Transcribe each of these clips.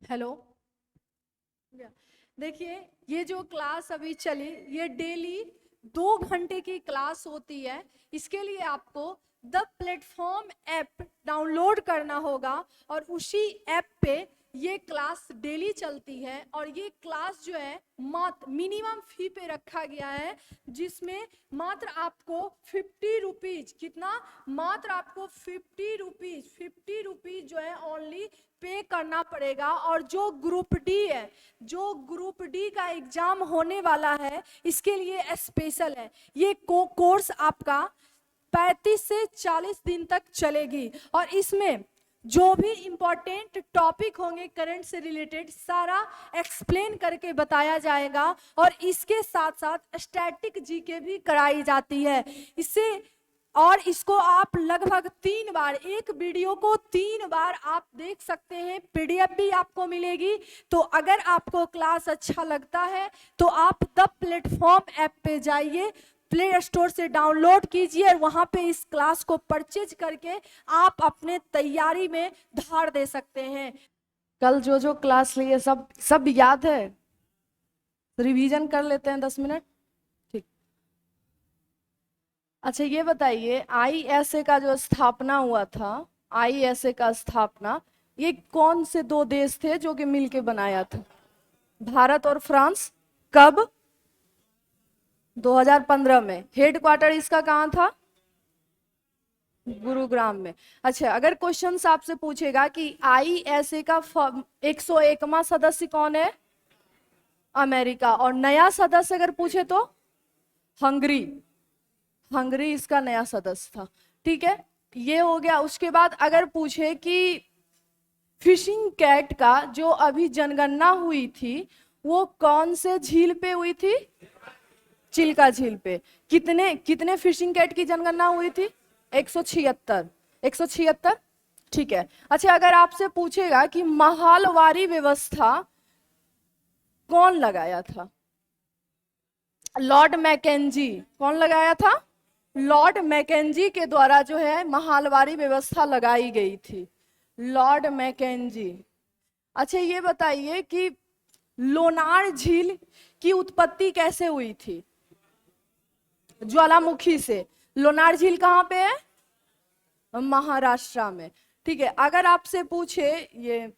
Hello. देखिए, ये जो क्लास अभी चली, ये डेली 2 घंटे की क्लास होती है। इसके लिए आपको द प्लेटफॉर्म ऐप डाउनलोड करना होगा और उसी ऐप पे ये क्लास डेली चलती है। और ये क्लास जो है मात्र मिनिमम फी पे रखा गया है, जिसमें मात्र आपको 50 रुपीज, कितना, मात्र आपको 50 रुपीज जो है ओनली पे करना पड़ेगा। और जो ग्रुप डी है, जो ग्रुप डी का एग्जाम होने वाला है, इसके लिए स्पेशल है। ये कोर्स आपका 35 से 40 दिन तक चलेगी और इसमें जो भी इंपॉर्टेंट टॉपिक होंगे करंट से रिलेटेड, सारा एक्सप्लेन करके बताया जाएगा। और इसके साथ साथ स्टैटिक जीके भी कराई जाती है इससे। और इसको आप लगभग 3 बार, एक वीडियो को 3 बार आप देख सकते हैं। पीडीएफ भी आपको मिलेगी। तो अगर आपको क्लास अच्छा लगता है तो आप द प्लेटफॉर्म ऐप पे जाइए, प्ले स्टोर से डाउनलोड कीजिए और वहां पे इस क्लास को परचेज करके आप अपने तैयारी में धार दे सकते हैं। कल जो जो क्लास लिए सब सब याद है? रिवीजन कर लेते हैं 10 मिनट। ठीक। अच्छा, ये बताइए, आईएसए का जो स्थापना हुआ था, आईएसए का स्थापना, ये कौन से दो देश थे जो कि मिलके बनाया था? भारत और फ्रांस। कब? 2015 में। हेडक्वार्टर इसका कहाँ था? गुरुग्राम में। अच्छा, अगर क्वेश्चन आपसे पूछेगा कि आईएसए का 101वां सदस्य कौन है? अमेरिका। और नया सदस्य अगर पूछे तो हंगरी। हंगरी इसका नया सदस्य था। ठीक है, ये हो गया। उसके बाद अगर पूछे कि फिशिंग कैट का जो अभी जनगणना हुई थी, वो कौन से झील पे हुई थी? चिल्का झील पे। कितने कितने फिशिंग कैट की जनगणना हुई थी? 176। 176। ठीक है। अच्छा, अगर आपसे पूछेगा कि महालवारी व्यवस्था कौन लगाया था? Lord Mackenzie. कौन लगाया था? लॉर्ड मैकेंजी के द्वारा जो है महालवारी व्यवस्था लगाई गई थी। Lord Mackenzie. अच्छा, ये बताइए कि लोनार झील की उत्पत्ति कैसे हुई थी? ज्वालामुखी से। लोनार झील कहाँ पे है? महाराष्ट्र में। ठीक है। अगर आपसे पूछे ये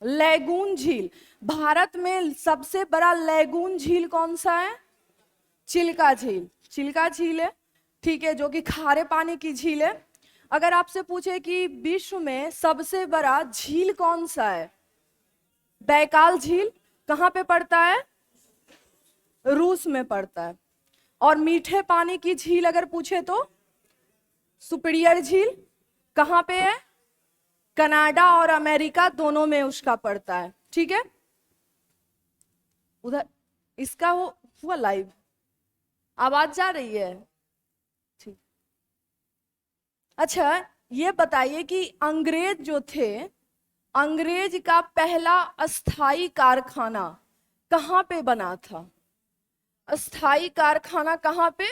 लैगून झील, भारत में सबसे बड़ा लैगून झील कौन सा है? चिल्का झील। चिल्का झील है। ठीक है, जो कि खारे पानी की झील है। अगर आपसे पूछे कि विश्व में सबसे बड़ा झील कौन सा है? बैकाल झील। कहाँ पे पड़ता है? रूस में पड़ता है। और मीठे पानी की झील अगर पूछे तो सुपीरियर झील। कहाँ पे है? कनाडा और अमेरिका दोनों में उसका पड़ता है। ठीक है, उधर इसका हुआ लाइव। आवाज जा रही है? ठीक। अच्छा, ये बताइए कि अंग्रेज जो थे, अंग्रेज का पहला अस्थाई कारखाना कहाँ पे बना था? अस्थाई कारखाना कहाँ पे?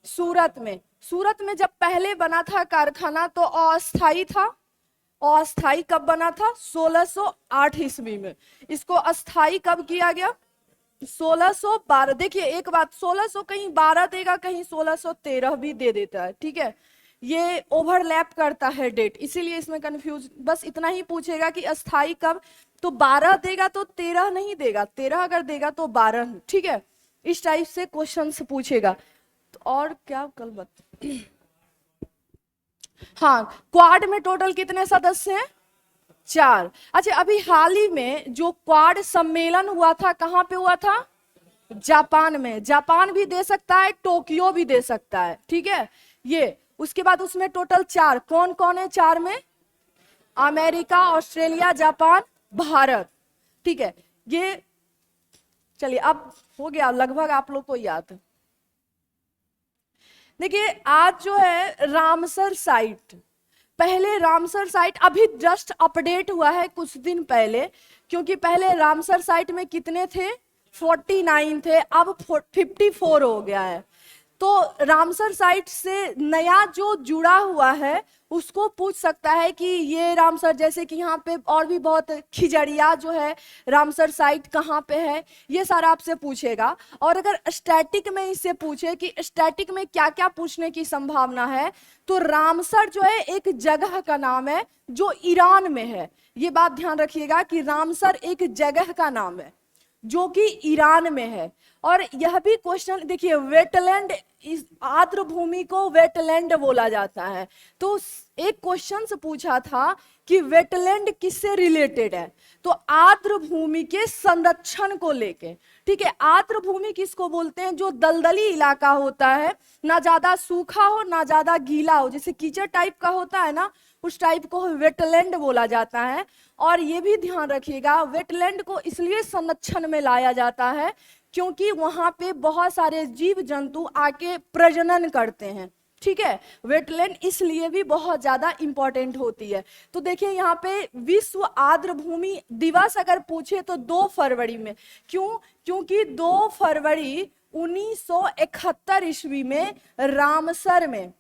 सूरत में। सूरत में जब पहले बना था कारखाना तो अस्थाई था। अस्थाई कब बना था? 1608 ईस्वी में। इसको अस्थाई कब किया गया? 1612। देखिए एक बात, 1600 कहीं 12 देगा, कहीं 1613 भी दे देता है। ठीक है, ये ओवरलैप करता है डेट, इसीलिए इसमें कंफ्यूज। बस इतना ही पूछेगा कि अस्थाई कब, तो 12 देगा तो 13 नहीं देगा, 13 अगर देगा तो 12। ठीक है, इस टाइप से क्वेश्चन पूछेगा। तो और क्या कल बता। हाँ, क्वाड में टोटल कितने सदस्य हैं? 4। अच्छा, अभी हाल ही में जो क्वाड सम्मेलन हुआ था, कहाँ पे हुआ था? जापान में। जापान भी दे सकता है, टोक्यो भी दे सकता है। ठीक है, ये उसके बाद उसमें टोटल 4, कौन कौन है 4 में? America, Australia, Japan, Bharat. ठीक है, ये चलिए अब हो गया लगभग आप लोग को याद। देखिए, आज जो है रामसर साइट, पहले रामसर साइट अभी जस्ट अपडेट हुआ है कुछ दिन पहले, क्योंकि पहले रामसर साइट में कितने थे? 49 थे, अब 54 हो गया है। तो रामसर साइट से नया जो जुड़ा हुआ है उसको पूछ सकता है कि ये रामसर, जैसे कि यहाँ पे और भी बहुत खिजड़िया जो है रामसर साइट कहाँ पे है, ये सारा आपसे पूछेगा। और अगर स्टैटिक में इससे पूछे कि स्टैटिक में क्या क्या पूछने की संभावना है, तो रामसर जो है एक जगह का नाम है जो ईरान में है। ये बात ध्यान रखिएगा कि रामसर एक जगह का नाम है जो कि ईरान में है। और यह भी क्वेश्चन देखिए, वेटलैंड, इस आर्द्र भूमि को वेटलैंड बोला जाता है। तो एक क्वेश्चन से पूछा था कि वेटलैंड किससे रिलेटेड है, तो आर्द्र भूमि के संरक्षण को लेके। ठीक है, आर्द्र भूमि किसको बोलते हैं, जो दलदली इलाका होता है, ना ज्यादा सूखा हो ना ज्यादा गीला हो, जैसे कीचड़ टाइप का होता है ना, उस टाइप को वेटलैंड बोला जाता है। और ये भी ध्यान रखिएगा, वेटलैंड को इसलिए संरक्षण में लाया जाता है क्योंकि वहां पे बहुत सारे जीव जंतु आके प्रजनन करते हैं। ठीक है, वेटलैंड इसलिए भी बहुत ज्यादा इंपॉर्टेंट होती है। तो देखिए यहाँ पे विश्व आर्द्र भूमि दिवस अगर पूछे तो 2 फरवरी में। क्यों? क्योंकि 2 फरवरी 1971 ईस्वी में रामसर में,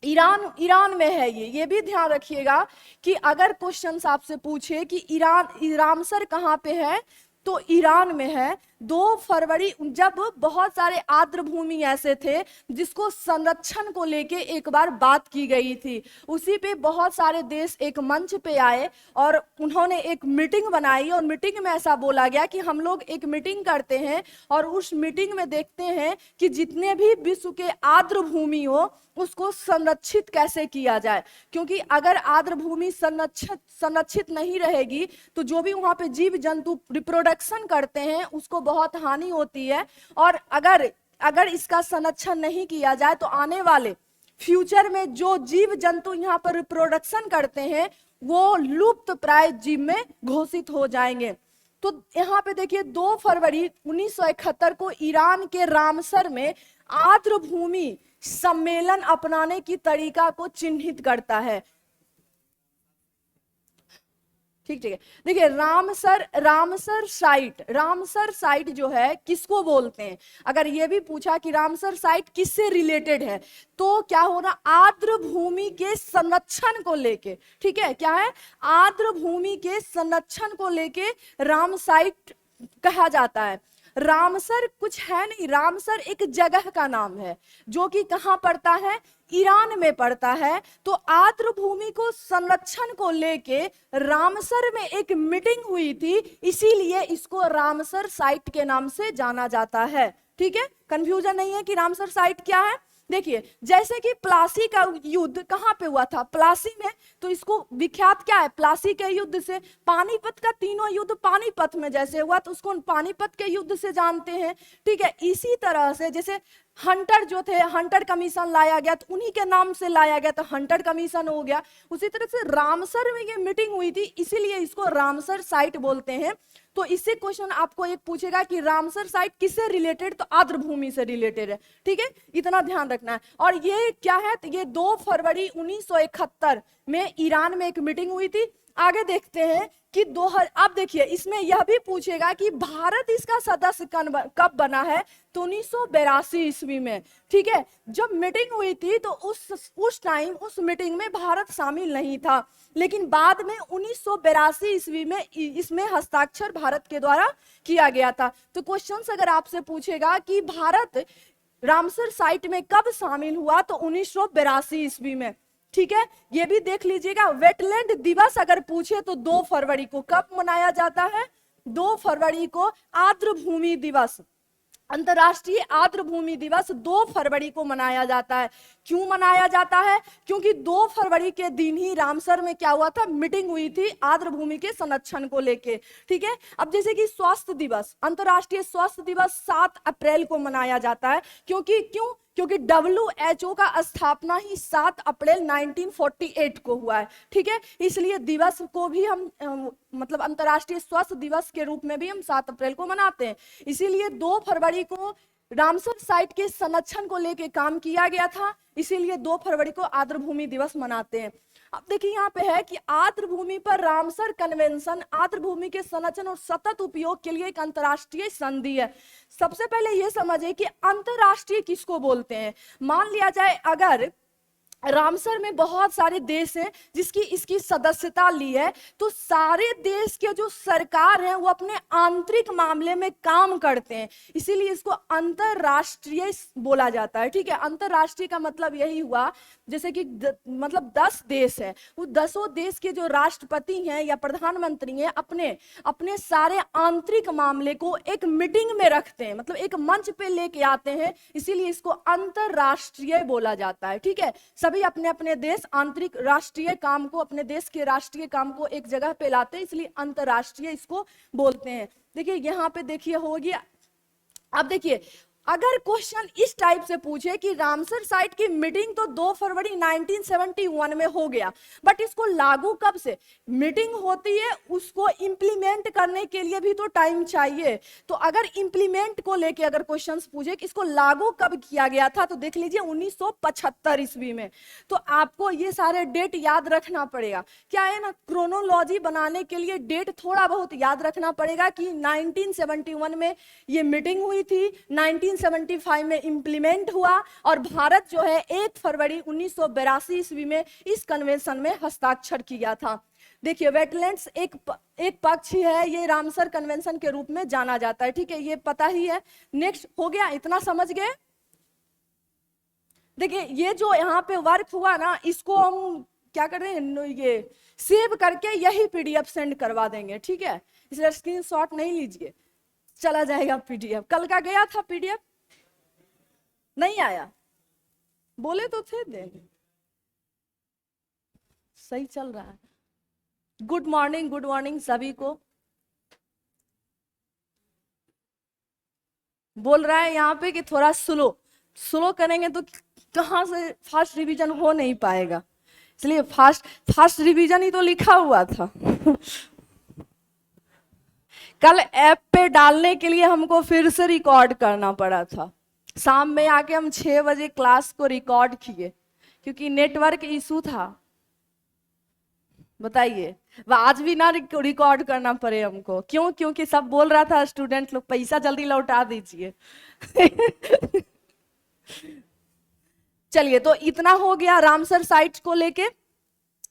ईरान में है ये भी ध्यान रखिएगा कि अगर क्वेश्चन आपसे पूछे कि रामसर कहाँ पे है, तो ईरान में है। 2 फरवरी, जब बहुत सारे आर्द्र भूमि ऐसे थे जिसको संरक्षण को लेके एक बार बात की गई थी, उसी पे बहुत सारे देश एक मंच पे आए और उन्होंने एक मीटिंग बनाई। और मीटिंग में ऐसा बोला गया कि हम लोग एक मीटिंग करते हैं और उस मीटिंग में देखते हैं कि जितने भी विश्व के आर्द्र भूमि हो उसको संरक्षित कैसे किया जाए। क्योंकि अगर आर्द्र भूमि संरक्षित नहीं रहेगी तो जो भी वहां पे जीव जंतु रिप्रोडक्शन करते हैं उसको बहुत हानि होती है। और अगर इसका संरक्षण नहीं किया जाए तो आने वाले फ्यूचर में जो जीव जंतु यहाँ पर रिप्रोडक्शन करते हैं वो लुप्त प्राय जीव में घोषित हो जाएंगे। तो यहाँ पे देखिए 2 फरवरी 1971 को ईरान के रामसर में आर्द्र भूमि सम्मेलन अपनाने की तरीका को चिन्हित करता है। ठीक है, देखिए रामसर साइट जो है किसको बोलते हैं, अगर ये भी पूछा कि रामसर साइट किससे रिलेटेड है, तो क्या होना, आर्द्र भूमि के संरक्षण को लेके। ठीक है, क्या है, आर्द्र भूमि के संरक्षण को लेके राम साइट कहा जाता है। रामसर कुछ है नहीं, रामसर एक जगह का नाम है जो कि कहाँ पड़ता है, ईरान में पड़ता है। तो आर्द्र भूमि को संरक्षण को लेके रामसर में एक मीटिंग हुई थी, इसीलिए इसको रामसर साइट के नाम से जाना जाता है। ठीक है, कंफ्यूजन नहीं है कि रामसर साइट क्या है। देखिए जैसे कि प्लासी का युद्ध कहाँ पे हुआ था, प्लासी में, तो इसको विख्यात क्या है, प्लासी के युद्ध से। पानीपत का तीनों युद्ध पानीपत में जैसे हुआ तो उसको पानीपत के युद्ध से जानते हैं। ठीक है, इसी तरह से जैसे हंटर जो थे, हंटर कमीशन लाया गया तो उन्हीं के नाम से लाया गया तो हंटर कमीशन हो गया। उसी तरह से रामसर में ये मीटिंग हुई थी, इसीलिए इसको रामसर साइट बोलते हैं। तो इससे क्वेश्चन आपको एक पूछेगा कि रामसर साइट किससे रिलेटेड, तो आर्द्र भूमि से रिलेटेड है। ठीक है, इतना ध्यान रखना है। और ये क्या है, तो ये 2 फरवरी 1971 में ईरान में एक मीटिंग हुई थी। आगे देखते हैं कि अब देखिए इसमें यह भी पूछेगा कि भारत इसका सदस्य कब बना है, तो 1982 ईस्वी में। ठीक है, जब मीटिंग हुई थी तो उस टाइम उस मीटिंग में भारत शामिल नहीं था, लेकिन बाद में 1982 ईस्वी में इसमें हस्ताक्षर भारत के द्वारा किया गया था। तो क्वेश्चन अगर आपसे पूछेगा कि भारत रामसर साइट में कब शामिल हुआ, तो 1982 ईस्वी में। ठीक है, ये भी देख लीजिएगा। वेटलैंड दिवस अगर पूछे तो 2 फरवरी को कब मनाया जाता है, 2 फरवरी को आर्द्र भूमि दिवस, अंतरराष्ट्रीय आर्द्र भूमि दिवस 2 फरवरी को मनाया जाता है। क्यों मनाया जाता है, क्योंकि 2 फरवरी के दिन ही रामसर में क्या हुआ था, मीटिंग हुई थी आर्द्र भूमि के संरक्षण को लेके। ठीक है, अब जैसे कि स्वास्थ्य दिवस, अंतरराष्ट्रीय स्वास्थ्य दिवस 7 अप्रैल को मनाया जाता है। क्योंकि WHO का स्थापना ही 7 अप्रैल 1948 को हुआ है। ठीक है, इसलिए दिवस को भी हम मतलब अंतरराष्ट्रीय स्वास्थ्य दिवस के रूप में भी हम 7 अप्रैल को मनाते हैं। इसीलिए 2 फरवरी को रामसर साइट के संरक्षण को लेकर काम किया गया था, इसीलिए 2 फरवरी को आर्द्र भूमि दिवस मनाते हैं। अब देखिए यहाँ पे है कि आर्द्र भूमि पर रामसर कन्वेंशन आर्द्र भूमि के संरक्षण और सतत उपयोग के लिए एक अंतरराष्ट्रीय संधि है। सबसे पहले ये समझिए कि अंतरराष्ट्रीय किसको बोलते हैं। मान लिया जाए अगर रामसर में बहुत सारे देश हैं जिसकी इसकी सदस्यता ली है, तो सारे देश के जो सरकार हैं वो अपने आंतरिक मामले में काम करते हैं, इसीलिए इसको अंतरराष्ट्रीय बोला जाता है। ठीक है, अंतरराष्ट्रीय का मतलब यही हुआ जैसे कि मतलब 10 देश है, वो 10 देश के जो राष्ट्रपति हैं या प्रधानमंत्री हैं अपने अपने सारे आंतरिक मामले को एक मीटिंग में रखते हैं, मतलब एक मंच पे लेके आते हैं, इसीलिए इसको अंतरराष्ट्रीय बोला जाता है। ठीक है, सभी अपने अपने देश आंतरिक राष्ट्रीय काम को, अपने देश के राष्ट्रीय काम को एक जगह पे लाते हैं, इसलिए अंतरराष्ट्रीय इसको बोलते हैं। देखिए यहाँ पे देखिए हो गया। अब देखिए अगर क्वेश्चन इस टाइप से पूछे कि रामसर साइट की मीटिंग तो 2 फरवरी 1971 में हो गया, बट इसको लागू कब से मीटिंग होती है, उसको इंप्लीमेंट करने के लिए भी तो टाइम चाहिए। तो अगर इंप्लीमेंट को लेके अगर क्वेश्चंस पूछे कि इसको लागू कब किया गया था, तो देख लीजिए 1975 ईस्वी में। तो आपको ये सारे डेट याद रखना पड़ेगा। क्या है ना, क्रोनोलॉजी बनाने के लिए डेट थोड़ा बहुत याद रखना पड़ेगा कि 1971 में ये मीटिंग हुई थी, 1975 में इंप्लीमेंट हुआ, और भारत जो है 1 फरवरी 1982 ईस्वी में इस कन्वेंशन में हस्ताक्षर किया था। देखिए वेटलैंड्स एक पक्ष ही है, ये रामसर कन्वेंशन के रूप में जाना जाता है। ठीक है, ये पता ही है। नेक्स्ट हो गया, इतना समझ गए। देखिए ये जो यहाँ पे वर्क हुआ ना, इसको हम क्या कर रहे हैं, ये सेव करके यही पीडीएफ सेंड करवा देंगे। ठीक है, इसलिए स्क्रीनशॉट नहीं लीजिए, चला जाएगा पीडीएफ। कल का गया था पीडीएफ, नहीं आया, बोले तो थे देंगे। सही चल रहा है। गुड मॉर्निंग सभी को। बोल रहा है यहाँ पे कि थोड़ा स्लो करेंगे तो कहाँ से फास्ट रिवीजन हो नहीं पाएगा, इसलिए फास्ट रिवीजन ही तो लिखा हुआ था। कल ऐप पे डालने के लिए हमको फिर से रिकॉर्ड करना पड़ा था। शाम में आके हम 6 बजे क्लास को रिकॉर्ड किए क्योंकि नेटवर्क इशू था। बताइए, वह आज भी ना रिकॉर्ड करना पड़े हमको, क्यों? क्योंकि सब बोल रहा था स्टूडेंट लोग पैसा जल्दी लौटा दीजिए। चलिए, तो इतना हो गया रामसर साइट को लेके।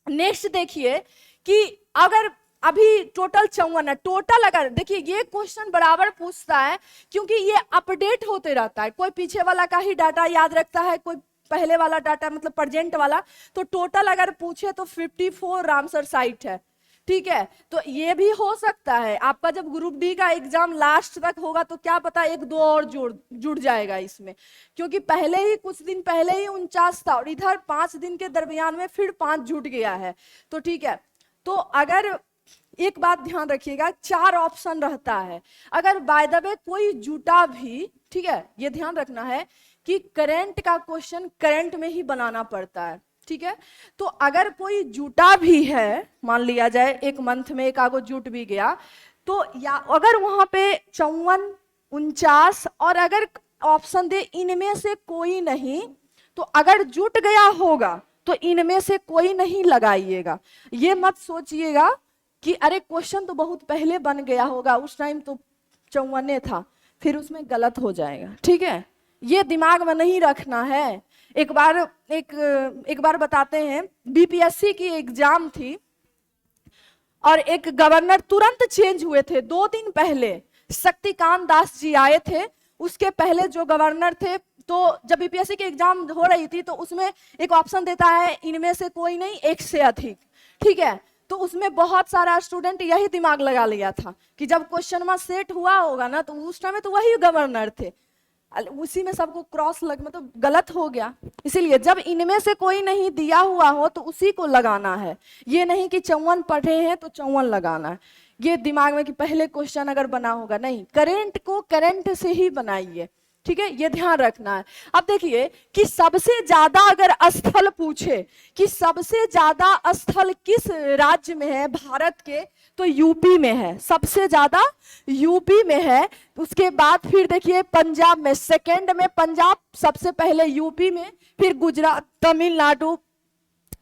नेक्स्ट देखिए कि अगर अभी टोटल 54 है, टोटल अगर देखिए ये क्वेश्चन बराबर पूछता है क्योंकि ये अपडेट होते रहता है, कोई पीछे वाला का ही डाटा याद रखता है, कोई पहले वाला डाटा मतलब प्रेजेंट वाला। तो टोटल अगर पूछे तो 54 रामसर साइट है। ठीक है, तो ये भी हो सकता है आपका जब ग्रुप डी का एग्जाम लास्ट तक होगा तो क्या पता 1-2 और जुड़ जाएगा इसमें, क्योंकि पहले ही कुछ दिन पहले ही 49 था और इधर 5 दिन के दरमियान में फिर 5 जुड़ गया है। तो ठीक है, तो अगर एक बात ध्यान रखिएगा, 4 ऑप्शन रहता है। अगर बाय द वे कोई जुटा भी, ठीक है, ये ध्यान रखना है कि करंट का क्वेश्चन करंट में ही बनाना पड़ता है। ठीक है, तो अगर कोई जुटा भी है, मान लिया जाए एक मंथ में एक आगो जुट भी गया, तो या अगर वहां पे 54, 49 और अगर ऑप्शन दे इनमें से कोई नहीं, तो अगर जुट गया होगा तो इनमें से कोई नहीं लगाइएगा। ये मत सोचिएगा कि अरे क्वेश्चन तो बहुत पहले बन गया होगा, उस टाइम तो 54 था, फिर उसमें गलत हो जाएगा। ठीक है, ये दिमाग में नहीं रखना है। एक बार बताते हैं, बीपीएससी की एग्जाम थी और एक गवर्नर तुरंत चेंज हुए थे। 2 दिन पहले शक्तिकांत दास जी आए थे, उसके पहले जो गवर्नर थे, तो जब बीपीएससी की एग्जाम हो रही थी तो उसमें एक ऑप्शन देता है इनमें से कोई नहीं, 1 से अधिक। ठीक है, तो उसमें बहुत सारा स्टूडेंट यही दिमाग लगा लिया था कि जब क्वेश्चन में सेट हुआ होगा ना तो उस टाइम में तो वही गवर्नर थे, उसी में सबको क्रॉस लग मतलब गलत हो गया। इसीलिए जब इनमें से कोई नहीं दिया हुआ हो तो उसी को लगाना है, ये नहीं कि 54 पढ़े हैं तो 54 लगाना है। ये दिमाग में कि पहले क्वेश्चन अगर बना होगा, नहीं, करंट को करंट से ही बनाइए। ठीक है, ये ध्यान रखना है। अब देखिए कि सबसे ज्यादा अगर स्थल पूछे कि सबसे ज्यादा स्थल किस राज्य में है भारत के, तो यूपी में है, सबसे ज्यादा यूपी में है। उसके बाद फिर देखिए पंजाब में, सेकंड में पंजाब, सबसे पहले यूपी में, फिर गुजरात, तमिलनाडु,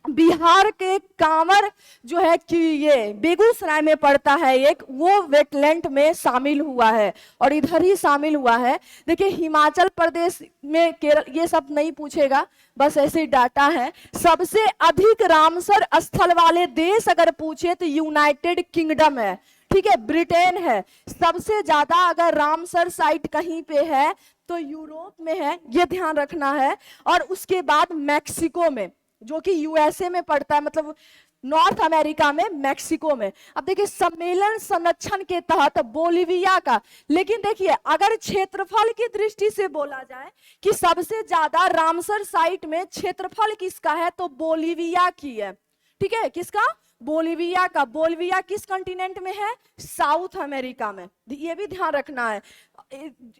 बिहार के कांवर जो है कि ये बेगूसराय में पड़ता है एक, वो वेटलैंड में शामिल हुआ है और इधर ही शामिल हुआ है। देखिए हिमाचल प्रदेश में, केरल, ये सब नहीं पूछेगा, बस ऐसे ही डाटा है। सबसे अधिक रामसर स्थल वाले देश अगर पूछे तो यूनाइटेड किंगडम है, ठीक है, ब्रिटेन है। सबसे ज्यादा अगर रामसर साइट कहीं पे है तो यूरोप में है, ये ध्यान रखना है। और उसके बाद मैक्सिको में, जो कि यूएसए में पड़ता है, मतलब नॉर्थ अमेरिका में, मैक्सिको में। अब देखिए सम्मेलन संरक्षण के तहत बोलिविया का, लेकिन देखिए अगर क्षेत्रफल की दृष्टि से बोला जाए कि सबसे ज्यादा रामसर साइट में क्षेत्रफल किसका है तो बोलिविया की है, ठीक है, किसका, बोलिविया का। बोलिविया किस कॉन्टिनेंट में है, साउथ अमेरिका में, ये भी ध्यान रखना है।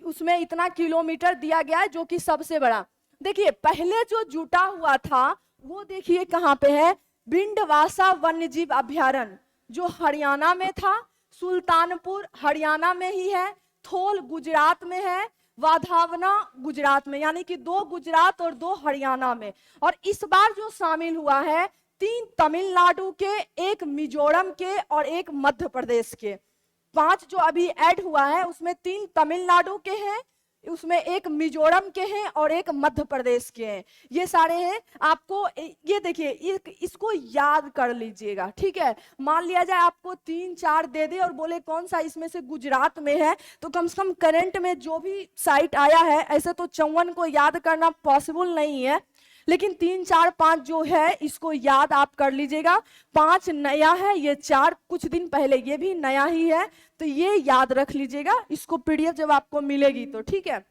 उसमें इतना किलोमीटर दिया गया है, जो कि सबसे बड़ा। देखिए पहले जो जुटा हुआ था वो देखिए कहां पे है, बिंडवासा वन्यजीव अभ्यारण्य, जो हरियाणा में था। सुल्तानपुर हरियाणा में ही है, थोल गुजरात में है, वाधावना गुजरात में, यानी कि 2 गुजरात और 2 हरियाणा में। और इस बार जो शामिल हुआ है 3 तमिलनाडु के, 1 मिजोरम के और 1 मध्य प्रदेश के। 5 जो अभी ऐड हुआ है उसमें 3 तमिलनाडु के हैं, उसमें 1 मिजोरम के हैं और 1 मध्य प्रदेश के हैं। ये सारे हैं। आपको ये देखिए इसको याद कर लीजिएगा, ठीक है। मान लिया जाए आपको 3-4 दे दे और बोले कौन सा इसमें से गुजरात में है, तो कम से कम करंट में जो भी साइट आया है, ऐसे तो 54 को याद करना पॉसिबल नहीं है, लेकिन 3, 4, 5 जो है इसको याद आप कर लीजिएगा। 5 नया है, ये 4 कुछ दिन पहले ये भी नया ही है, तो ये याद रख लीजिएगा। इसको पीडीएफ जब आपको मिलेगी तो, ठीक है।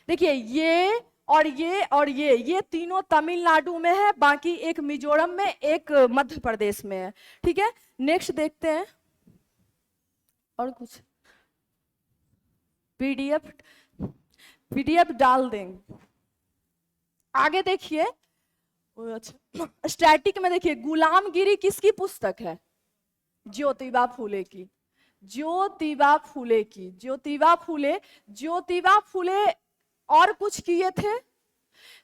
देखिए ये और ये और ये तीनों तमिलनाडु में है, बाकी 1 मिजोरम में, 1 मध्य प्रदेश में है, ठीक है। नेक्स्ट देखते हैं और कुछ, पीडीएफ डाल देंगे। आगे देखिए, अच्छा स्टैटिक में देखिए गुलामगिरी किसकी पुस्तक है, ज्योतिबा फूले की। ज्योतिबा फूले की, ज्योतिबा फूले और कुछ किए थे।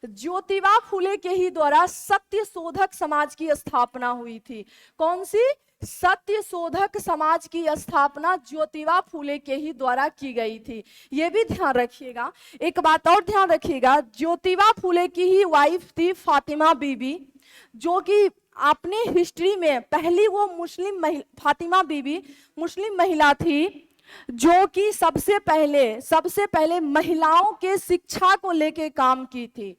ज्योतिबा फूले के ही द्वारा सत्य शोधक समाज की स्थापना हुई थी। कौन सी, सत्य शोधक समाज की स्थापना ज्योतिबा फूले के ही द्वारा की गई थी, ये भी ध्यान रखिएगा। एक बात और ध्यान रखिएगा, ज्योतिबा फूले की ही वाइफ थी फातिमा बीबी, जो कि अपने हिस्ट्री में पहली वो मुस्लिम महिला, फातिमा बीबी मुस्लिम महिला थी जो कि सबसे पहले महिलाओं के शिक्षा को लेके काम की थी।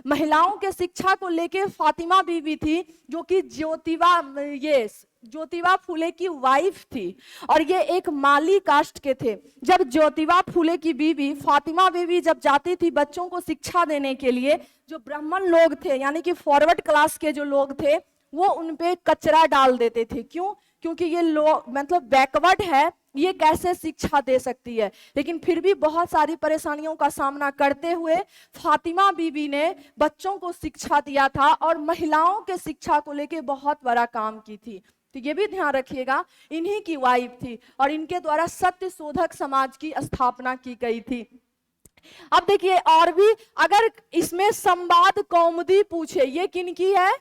महिलाओं के शिक्षा को लेके फातिमा बीबी थी, जो कि ज्योतिबा फूले की वाइफ थी, और ये एक माली कास्ट के थे। जब ज्योतिबा फूले की बीबी फातिमा बीबी जब जाती थी बच्चों को शिक्षा देने के लिए, जो ब्राह्मण लोग थे यानी कि फॉरवर्ड क्लास के जो लोग थे, वो उनपे कचरा डाल देते थे। क्यों, क्योंकि ये लोग मतलब बैकवर्ड है, ये कैसे शिक्षा दे सकती है। लेकिन फिर भी बहुत सारी परेशानियों का सामना करते हुए फातिमा बीबी ने बच्चों को शिक्षा दिया था और महिलाओं के शिक्षा को लेके बहुत बड़ा काम की थी। तो ये भी ध्यान रखिएगा, इन्हीं की वाइफ थी और इनके द्वारा सत्य शोधक समाज की स्थापना की गई थी। अब देखिए और भी, अगर इसमें संवाद कौमुदी पूछे, ये किनकी है,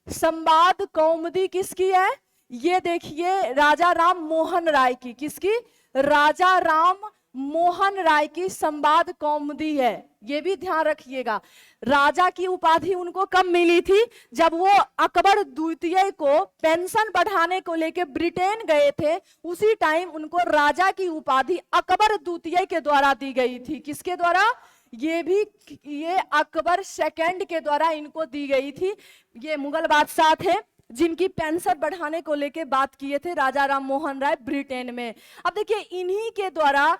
संवाद कौमुदी किसकी है, ये देखिए राजा राम मोहन राय की। किसकी, राजा राम मोहन राय की संवाद कौमुदी है, ये भी ध्यान रखिएगा। राजा की उपाधि उनको कब मिली थी, जब वो अकबर द्वितीय को पेंशन बढ़ाने को लेके ब्रिटेन गए थे, उसी टाइम उनको राजा की उपाधि अकबर द्वितीय के द्वारा दी गई थी। किसके द्वारा, ये अकबर सेकंड के द्वारा इनको दी गई थी। ये मुगल बादशाह थे जिनकी पेंशन बढ़ाने को लेके बात किए थे राजा राम मोहन राय ब्रिटेन में। अब देखिए इन्हीं के द्वारा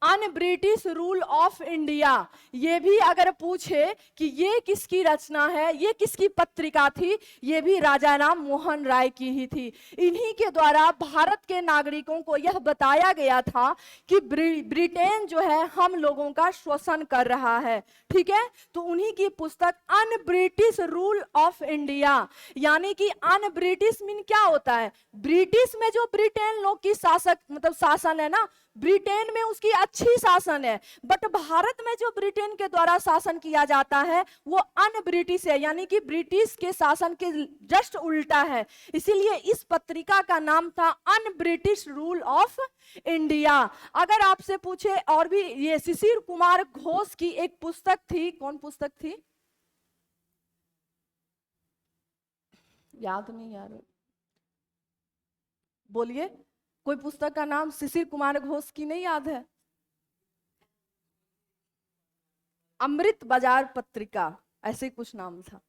un British rule of India, ये भी अगर पूछे कि ये किसकी रचना है, ये किसकी पत्रिका थी, ये भी राजा राम मोहन राय की ही थी। इन्हीं के द्वारा भारत के नागरिकों को यह बताया गया था कि ब्रिटेन जो है हम लोगों का शोषण कर रहा है, ठीक है। तो उन्हीं की पुस्तक un British rule of India, यानी कि अन ब्रिटिश मीन क्या होता है, ब्रिटिश में जो ब्रिटेन लोग की शासन है ना, ब्रिटेन में उसकी अच्छी शासन है, बट भारत में जो ब्रिटेन के द्वारा शासन किया जाता है वो अन ब्रिटिश है, यानी कि ब्रिटिश के शासन के जस्ट उल्टा है। इसीलिए इस पत्रिका का नाम था un British rule of India. अगर आपसे पूछे, और भी ये शिशिर कुमार घोष की एक पुस्तक थी, कौन पुस्तक थी, याद नहीं यार, बोलिए, कोई पुस्तक का नाम शिशिर कुमार घोष की नहीं याद है? अमृत बाजार पत्रिका, ऐसे कुछ नाम था।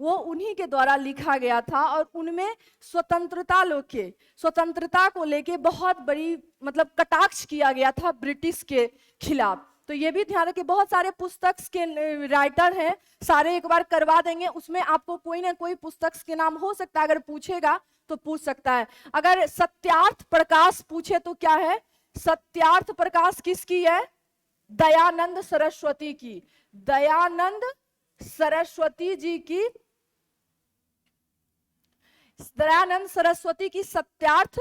वो उन्हीं के द्वारा लिखा गया था और उनमें स्वतंत्रता को लेके बहुत बड़ी मतलब कटाक्ष किया गया था ब्रिटिश के खिलाफ। तो ये भी ध्यान रखिए, बहुत सारे पुस्तक के राइटर हैं, सारे एक बार करवा देंगे, उसमें आपको कोई ना कोई पुस्तक के नाम हो सकता है, अगर पूछेगा तो पूछ सकता है। अगर सत्यार्थ प्रकाश पूछे तो क्या है, सत्यार्थ प्रकाश किसकी है? दयानंद सरस्वती की, दयानंद सरस्वती जी की, दयानंद सरस्वती की सत्यार्थ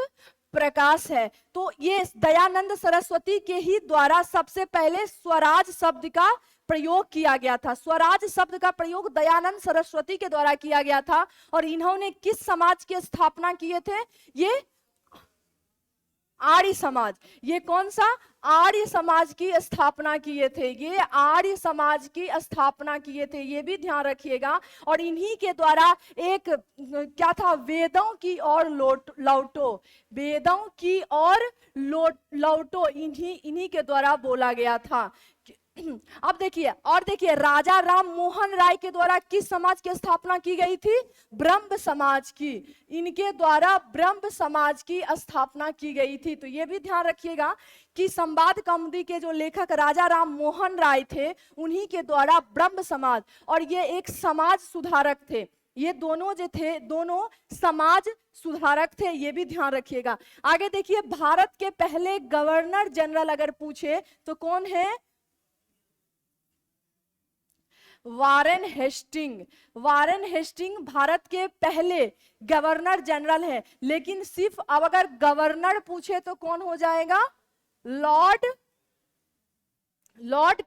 प्रकाश है। तो ये दयानंद सरस्वती के ही द्वारा सबसे पहले स्वराज शब्द का प्रयोग किया गया था। स्वराज शब्द का प्रयोग दयानंद सरस्वती के द्वारा किया गया था। और इन्होंने किस समाज की स्थापना किए थे? ये आर्य समाज। ये कौन सा? आर्य समाज की स्थापना किए थे, ये आर्य समाज की स्थापना किए थे, ये भी ध्यान रखिएगा। और इन्हीं के द्वारा एक क्या था, वेदों की ओर लौटो, वेदों की ओर लौटो, इन्हीं के द्वारा बोला गया था। अब देखिए, और देखिए, राजा राम मोहन राय के द्वारा किस समाज की स्थापना की गई थी? ब्रह्म समाज की। इनके द्वारा ब्रह्म समाज की स्थापना की गई थी। तो ये भी ध्यान रखिएगा कि संवाद कौमुदी के जो लेखक राजा राम मोहन राय थे, उन्हीं के द्वारा ब्रह्म समाज, और ये एक समाज सुधारक थे। ये दोनों जो थे, दोनों समाज सुधारक थे, ये भी ध्यान रखिएगा। आगे देखिए, भारत के पहले गवर्नर जनरल अगर पूछे तो कौन है? Warren Hasting. Warren Hasting Bharat के पहले गवर्नर जनरल है। लेकिन सिर्फ अब अगर गवर्नर पूछे तो कौन हो जाएगा? Lord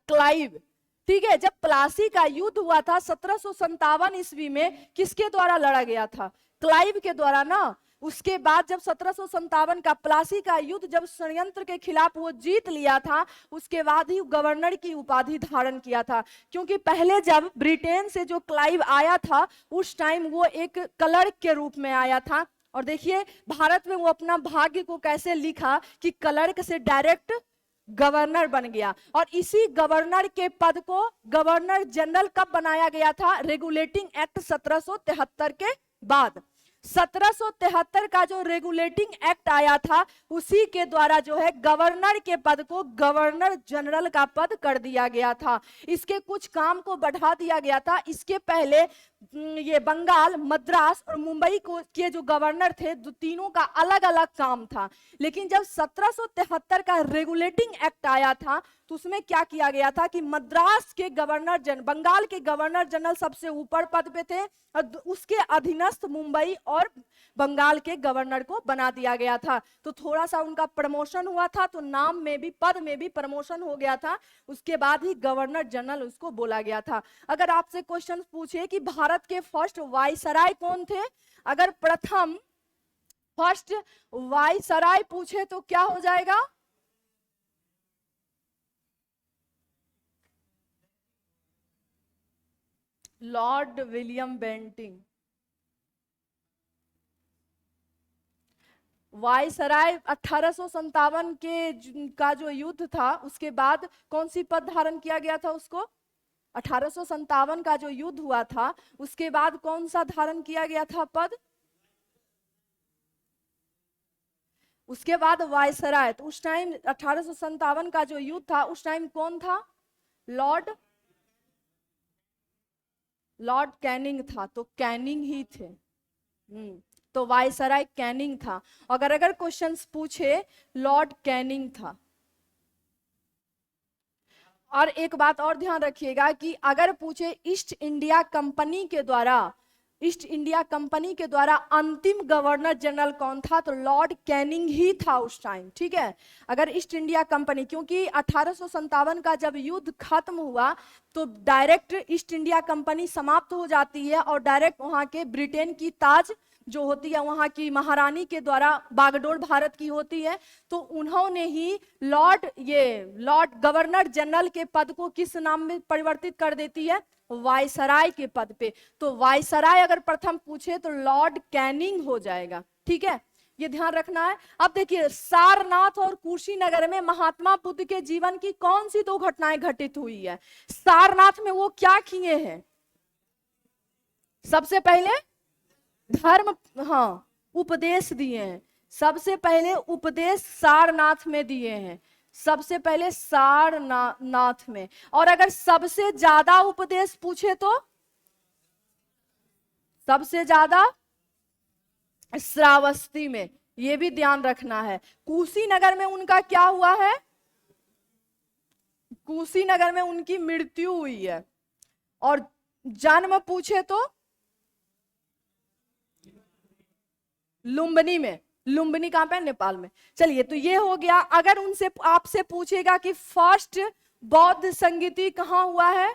Clive. ठीक है, जब प्लासी का युद्ध हुआ था 1757 ईस्वी में, किसके द्वारा लड़ा गया था? क्लाइव के द्वारा ना। उसके बाद जब 1757 का प्लासी का युद्ध जब षड्यंत्र के खिलाफ वो जीत लिया था, उसके बाद ही गवर्नर की उपाधि धारण किया था। क्योंकि पहले जब ब्रिटेन से जो क्लाइव आया था, उस टाइम वो एक क्लर्क के रूप में आया था। और देखिए भारत में वो अपना भाग्य को कैसे लिखा कि क्लर्क से डायरेक्ट गवर्नर बन गया। और इसी गवर्नर के पद को गवर्नर जनरल कब बनाया गया था? रेगुलेटिंग एक्ट 1773 के बाद। 1773 का जो रेगुलेटिंग एक्ट आया था, उसी के द्वारा जो है गवर्नर के पद को गवर्नर जनरल का पद कर दिया गया था। इसके कुछ काम को बढ़ा दिया गया था। इसके पहले ये बंगाल, मद्रास और मुंबई को के जो गवर्नर थे, तीनों का अलग अलग काम था। लेकिन जब 1773 का रेगुलेटिंग एक्ट आया था, तो उसमें क्या किया गया था कि मद्रास के गवर्नर बंगाल के गवर्नर जनरल सबसे ऊपर पद पे थे, और उसके अधीनस्थ मुंबई और बंगाल के गवर्नर को बना दिया गया था। तो थोड़ा सा उनका प्रमोशन हुआ था, तो नाम में भी, पद में भी प्रमोशन हो गया था। उसके बाद ही गवर्नर जनरल उसको बोला गया था। अगर आपसे क्वेश्चन पूछे कि भारत के फर्स्ट वायसराय कौन थे, अगर प्रथम फर्स्ट वायसराय पूछे तो क्या हो जाएगा? Lord William Bentinck. वायसराय 1857 के का जो युद्ध था, उसके बाद कौन सी पद धारण किया गया था उसको? 1857 का जो युद्ध हुआ था, उसके बाद कौन सा धारण किया गया था पद? उसके बाद वायसराय। तो उस टाइम 1857 का जो युद्ध था, उस टाइम कौन था? लॉर्ड कैनिंग था। तो कैनिंग ही थे। तो वायसराय कैनिंग था। अगर क्वेश्चंस पूछे, लॉर्ड कैनिंग था। और एक बात और ध्यान रखिएगा कि अगर पूछे ईस्ट इंडिया कंपनी के द्वारा ईस्ट इंडिया कंपनी के द्वारा अंतिम गवर्नर जनरल कौन था? तो लॉर्ड कैनिंग ही था उस टाइम, ठीक है। अगर ईस्ट इंडिया कंपनी, क्योंकि 1857 का जब युद्ध खत्म हुआ तो डायरेक्ट ईस्ट इंडिया कंपनी समाप्त हो जाती है और डायरेक्ट वहां के ब्रिटेन की ताज जो होती है वहां की महारानी के द्वारा बागडोर भारत की होती है। तो उन्होंने ही लॉर्ड गवर्नर जनरल के पद को किस नाम में परिवर्तित कर देती है? वायसराय के पद पे। तो वायसराय अगर प्रथम पूछे तो लॉर्ड कैनिंग हो जाएगा, ठीक है, ये ध्यान रखना है। अब देखिए, सारनाथ और कुशीनगर में महात्मा बुद्ध के जीवन की कौन सी दो घटनाएं घटित हुई है? सारनाथ में वो क्या किए हैं? सबसे पहले धर्म, हाँ, उपदेश दिए हैं। सबसे पहले उपदेश सारनाथ में दिए हैं, सबसे पहले सारनाथ में। और अगर सबसे ज्यादा उपदेश पूछे तो सबसे ज्यादा श्रावस्ती में, ये भी ध्यान रखना है। कुशीनगर में उनका क्या हुआ है? कुशीनगर में उनकी मृत्यु हुई है। और जन्म पूछे तो लुम्बिनी में। लुम्बिनी कहां पे? नेपाल में। चलिए, तो ये हो गया। अगर उनसे आपसे पूछेगा कि फर्स्ट बौद्ध संगीति कहां हुआ है?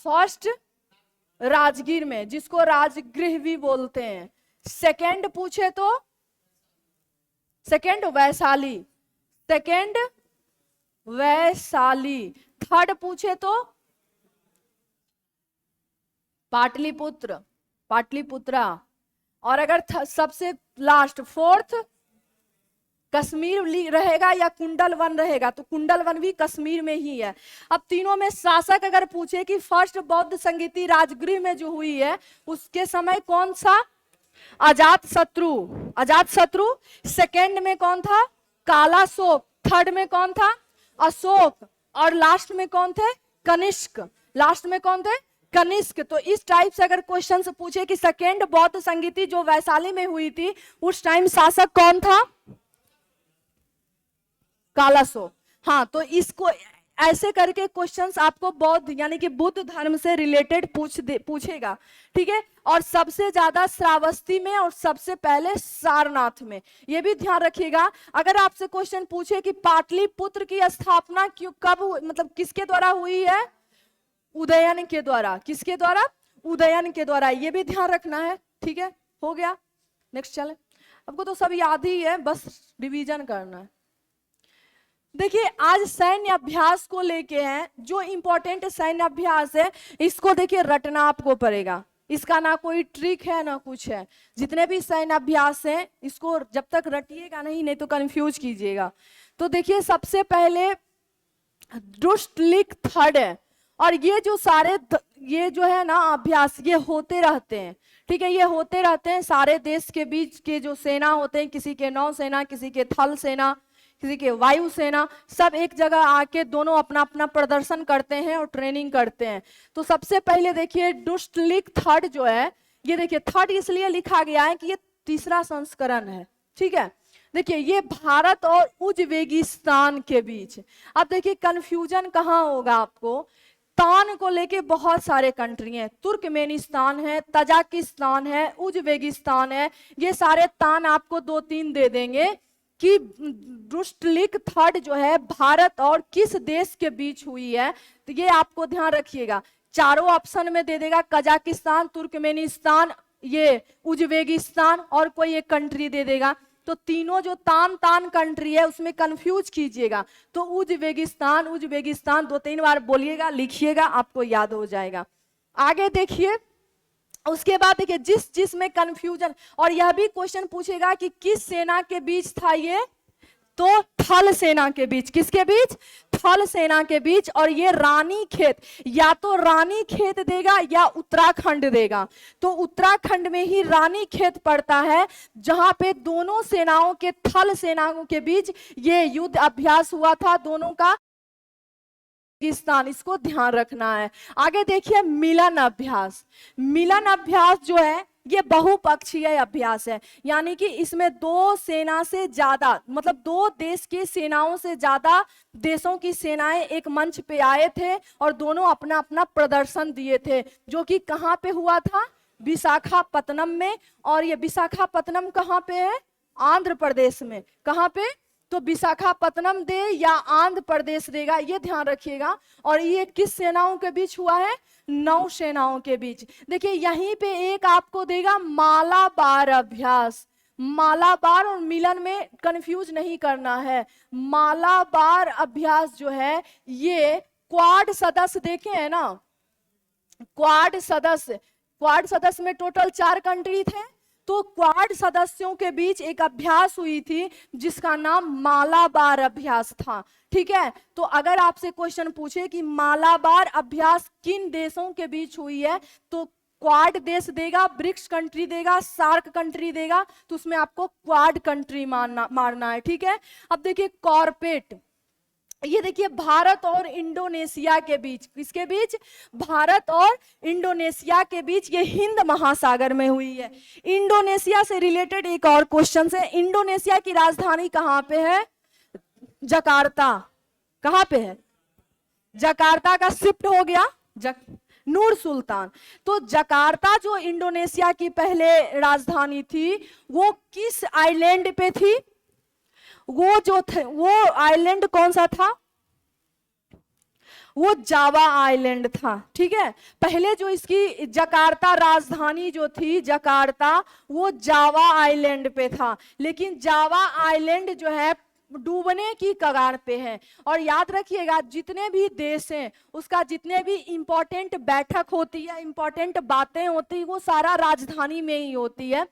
फर्स्ट राजगीर में, जिसको राजगृह भी बोलते हैं। सेकंड पूछे तो second Vaishali, second Vaishali. Third पूछे तो पाटलिपुत्र, पाटलिपुत्रा। और अगर सबसे लास्ट फोर्थ कश्मीर रहेगा या कुंडल वन रहेगा? तो कुंडल वन भी कश्मीर में ही है। अब तीनों में शासक अगर पूछे कि फर्स्ट बौद्ध संगीति राजगृह में जो हुई है उसके समय कौन सा? अजात शत्रु, अजात शत्रु। सेकेंड में कौन था? कालाशोक। थर्ड में कौन था? अशोक। और लास्ट में कौन थे? कनिष्क। लास्ट में कौन थे? कनिष्क। तो इस टाइप से अगर क्वेश्चन से पूछे कि सेकेंड बौद्ध संगीति जो वैशाली में हुई थी उस टाइम शासक कौन था? कालाशोक। हाँ, तो इसको ऐसे करके क्वेश्चंस आपको बौद्ध यानी कि बुद्ध धर्म से रिलेटेड पूछेगा, ठीक है। और सबसे ज्यादा श्रावस्ती में और सबसे पहले सारनाथ में, ये भी ध्यान रखिएगा। अगर आपसे क्वेश्चन पूछे कि पाटलिपुत्र की स्थापना कब मतलब किसके द्वारा हुई है? उदयन के द्वारा। किसके द्वारा? उदयन के द्वारा। ये भी ध्यान रखना है, ठीक है। हो गया, नेक्स्ट चले। आपको तो सब याद ही है, बस रिवीजन करना है। देखिए, आज सैन्य अभ्यास को लेके हैं, जो इंपॉर्टेंट सैन्य अभ्यास है इसको देखिए रटना आपको पड़ेगा। इसका ना कोई ट्रिक है ना कुछ है। जितने भी सैन्य अभ्यास हैं इसको जब तक रटिएगा नहीं तो कंफ्यूज कीजिएगा। तो देखिए, सबसे पहले दुष्टलिक थर्ड है। और ये जो सारे ये जो है ना अभ्यास, ये होते रहते हैं, ठीक है, ये होते रहते हैं। सारे देश के बीच के जो सेना होते हैं, किसी के नौसेना, किसी के थल सेना, किसी के वायु सेना, सब एक जगह आके दोनों अपना अपना प्रदर्शन करते हैं और ट्रेनिंग करते हैं। तो सबसे पहले देखिए दुष्टलिक थर्ड जो है, ये देखिए थर्ड इसलिए लिखा गया है कि ये तीसरा संस्करण है, ठीक है। देखिए, ये भारत और उज्बेकिस्तान के बीच। अब देखिए कंफ्यूजन कहाँ होगा आपको? तान को लेके बहुत सारे कंट्री हैं, तुर्कमेनिस्तान है, तजाकिस्तान है, उज्बेकिस्तान है। ये सारे तान आपको 2-3 दे देंगे कि दुष्टलिक थर्ड जो है भारत और किस देश के बीच हुई है। तो ये आपको ध्यान रखिएगा। चारों ऑप्शन में दे देगा, कजाकिस्तान, तुर्कमेनिस्तान, ये उज्बेकिस्तान और कोई एक कंट्री दे देगा। तो तीनों जो तान कंट्री है उसमें कंफ्यूज कीजिएगा। तो उज्बेकिस्तान, उज्बेकिस्तान 2-3 बार बोलिएगा, लिखिएगा, आपको याद हो जाएगा। आगे देखिए, उसके बाद देखिए जिस में कंफ्यूजन, और यह भी क्वेश्चन पूछेगा कि किस सेना के बीच था ये? तो थल सेना के बीच। किसके बीच? थल सेना के बीच। और ये रानी खेत, या तो रानी खेत देगा या उत्तराखंड देगा। तो उत्तराखंड में ही रानी खेत पड़ता है, जहां पे दोनों सेनाओं के, थल सेनाओं के बीच ये युद्ध अभ्यास हुआ था दोनों का। पाकिस्तान, इसको ध्यान रखना है। आगे देखिए मिलन अभ्यास। मिलन अभ्यास जो है ये बहुपक्षीय अभ्यास है, यानी कि इसमें दो सेना से ज्यादा, मतलब दो देश की सेनाओं से ज्यादा देशों की सेनाएं एक मंच पे आए थे और दोनों अपना अपना प्रदर्शन दिए थे, जो कि कहाँ पे हुआ था, विशाखापत्तनम में। और ये विशाखापत्तनम कहाँ पे है, आंध्र प्रदेश में। कहाँ पे, तो विशाखापत्तनम दे या आंध्र प्रदेश देगा, ये ध्यान रखिएगा। और ये किस सेनाओं के बीच हुआ है, नौ सेनाओं के बीच। देखिए यहीं पे एक आपको देगा मालाबार अभ्यास। मालाबार और मिलन में कंफ्यूज नहीं करना है। मालाबार अभ्यास जो है ये क्वाड सदस्य देखे हैं ना, क्वाड सदस्य में टोटल 4 कंट्री थे, तो क्वाड सदस्यों के बीच एक अभ्यास हुई थी जिसका नाम मालाबार अभ्यास था। ठीक है, तो अगर आपसे क्वेश्चन पूछे कि मालाबार अभ्यास किन देशों के बीच हुई है, तो क्वाड देश देगा, ब्रिक्स कंट्री देगा, सार्क कंट्री देगा, तो उसमें आपको क्वाड कंट्री मारना है। ठीक है, अब देखिए कॉर्पेट, ये देखिए भारत और इंडोनेशिया के बीच, किसके बीच, भारत और इंडोनेशिया के बीच, ये हिंद महासागर में हुई है। इंडोनेशिया से रिलेटेड एक और क्वेश्चन है, इंडोनेशिया की राजधानी कहाँ पे है, जकार्ता। कहाँ पे है, जकार्ता का शिफ्ट हो गया नूर सुल्तान। तो जकार्ता जो इंडोनेशिया की पहले राजधानी थी, वो किस आइलैंड पे थी, वो जो थे वो आइलैंड कौन सा था, वो जावा आइलैंड था। ठीक है, पहले जो इसकी जकार्ता राजधानी जो थी जकार्ता, वो जावा आइलैंड पे था, लेकिन जावा आइलैंड जो है डूबने की कगार पे है। और याद रखिएगा जितने भी देश हैं उसका जितने भी इंपॉर्टेंट बैठक होती है, इंपॉर्टेंट बातें होती है, वो सारा राजधानी में ही होती है।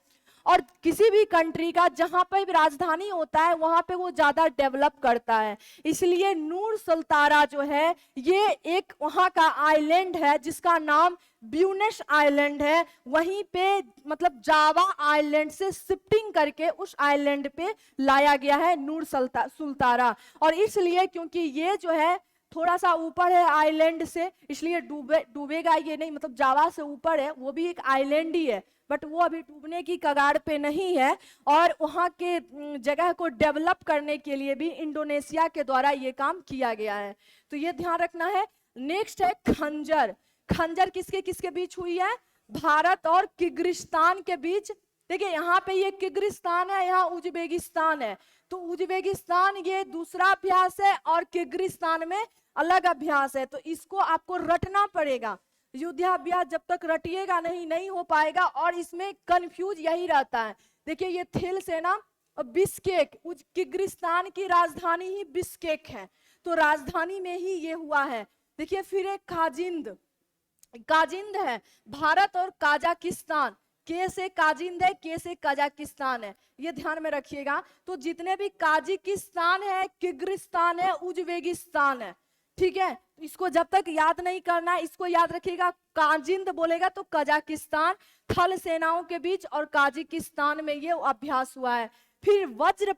और किसी भी कंट्री का जहां पर भी राजधानी होता है वहां पे वो ज्यादा डेवलप करता है। इसलिए नूर सुल्तारा जो है ये एक वहां का आइलैंड है जिसका नाम ब्यूनस आइलैंड है। वहीं पे मतलब जावा आइलैंड से शिफ्टिंग करके उस आइलैंड पे लाया गया है नूर सुल्तारा। और इसलिए क्योंकि ये जो है थोड़ा सा ऊपर है आइलैंड से, इसलिए डूबेगा ये नहीं, मतलब जावा से ऊपर है, वो भी एक आइलैंड ही है, बट वो अभी डूबने की कगार पे नहीं है। और वहाँ के जगह को डेवलप करने के लिए भी इंडोनेशिया के द्वारा ये काम किया गया है, तो ये ध्यान रखना है। नेक्स्ट है खंजर। खंजर किसके किसके बीच हुई है, भारत और किर्गिस्तान के बीच। देखिए यहाँ पे ये किर्गिस्तान है, यहाँ उज्बेकिस्तान है, तो उज्बेकिस्तान ये दूसरा अभ्यास है और किर्गिस्तान में अलग अभ्यास है, तो इसको आपको रटना पड़ेगा। युद्धाभ्यास जब तक रटिएगा नहीं हो पाएगा। और इसमें कंफ्यूज यही रहता है, देखिए ये थिल से ना बिस्केक, किर्गिस्तान की राजधानी ही बिस्केक है, तो राजधानी में ही ये हुआ है। देखिए फिर एक काजिंद है, भारत और काजाकिस्तान, के से काजिंद है, के से कजाकिस्तान है, ये ध्यान में रखिएगा। तो जितने भी काजिकिस्तान है, किर्गिस्तान है, उज्बेकिस्तान है, ठीक है, इसको जब तक याद नहीं करना, इसको याद रखिएगा। काजिंद बोलेगा तो कजाकिस्तान, थल सेनाओं के बीच और काजिकिस्तान में ये अभ्यास हुआ है। फिर वज्र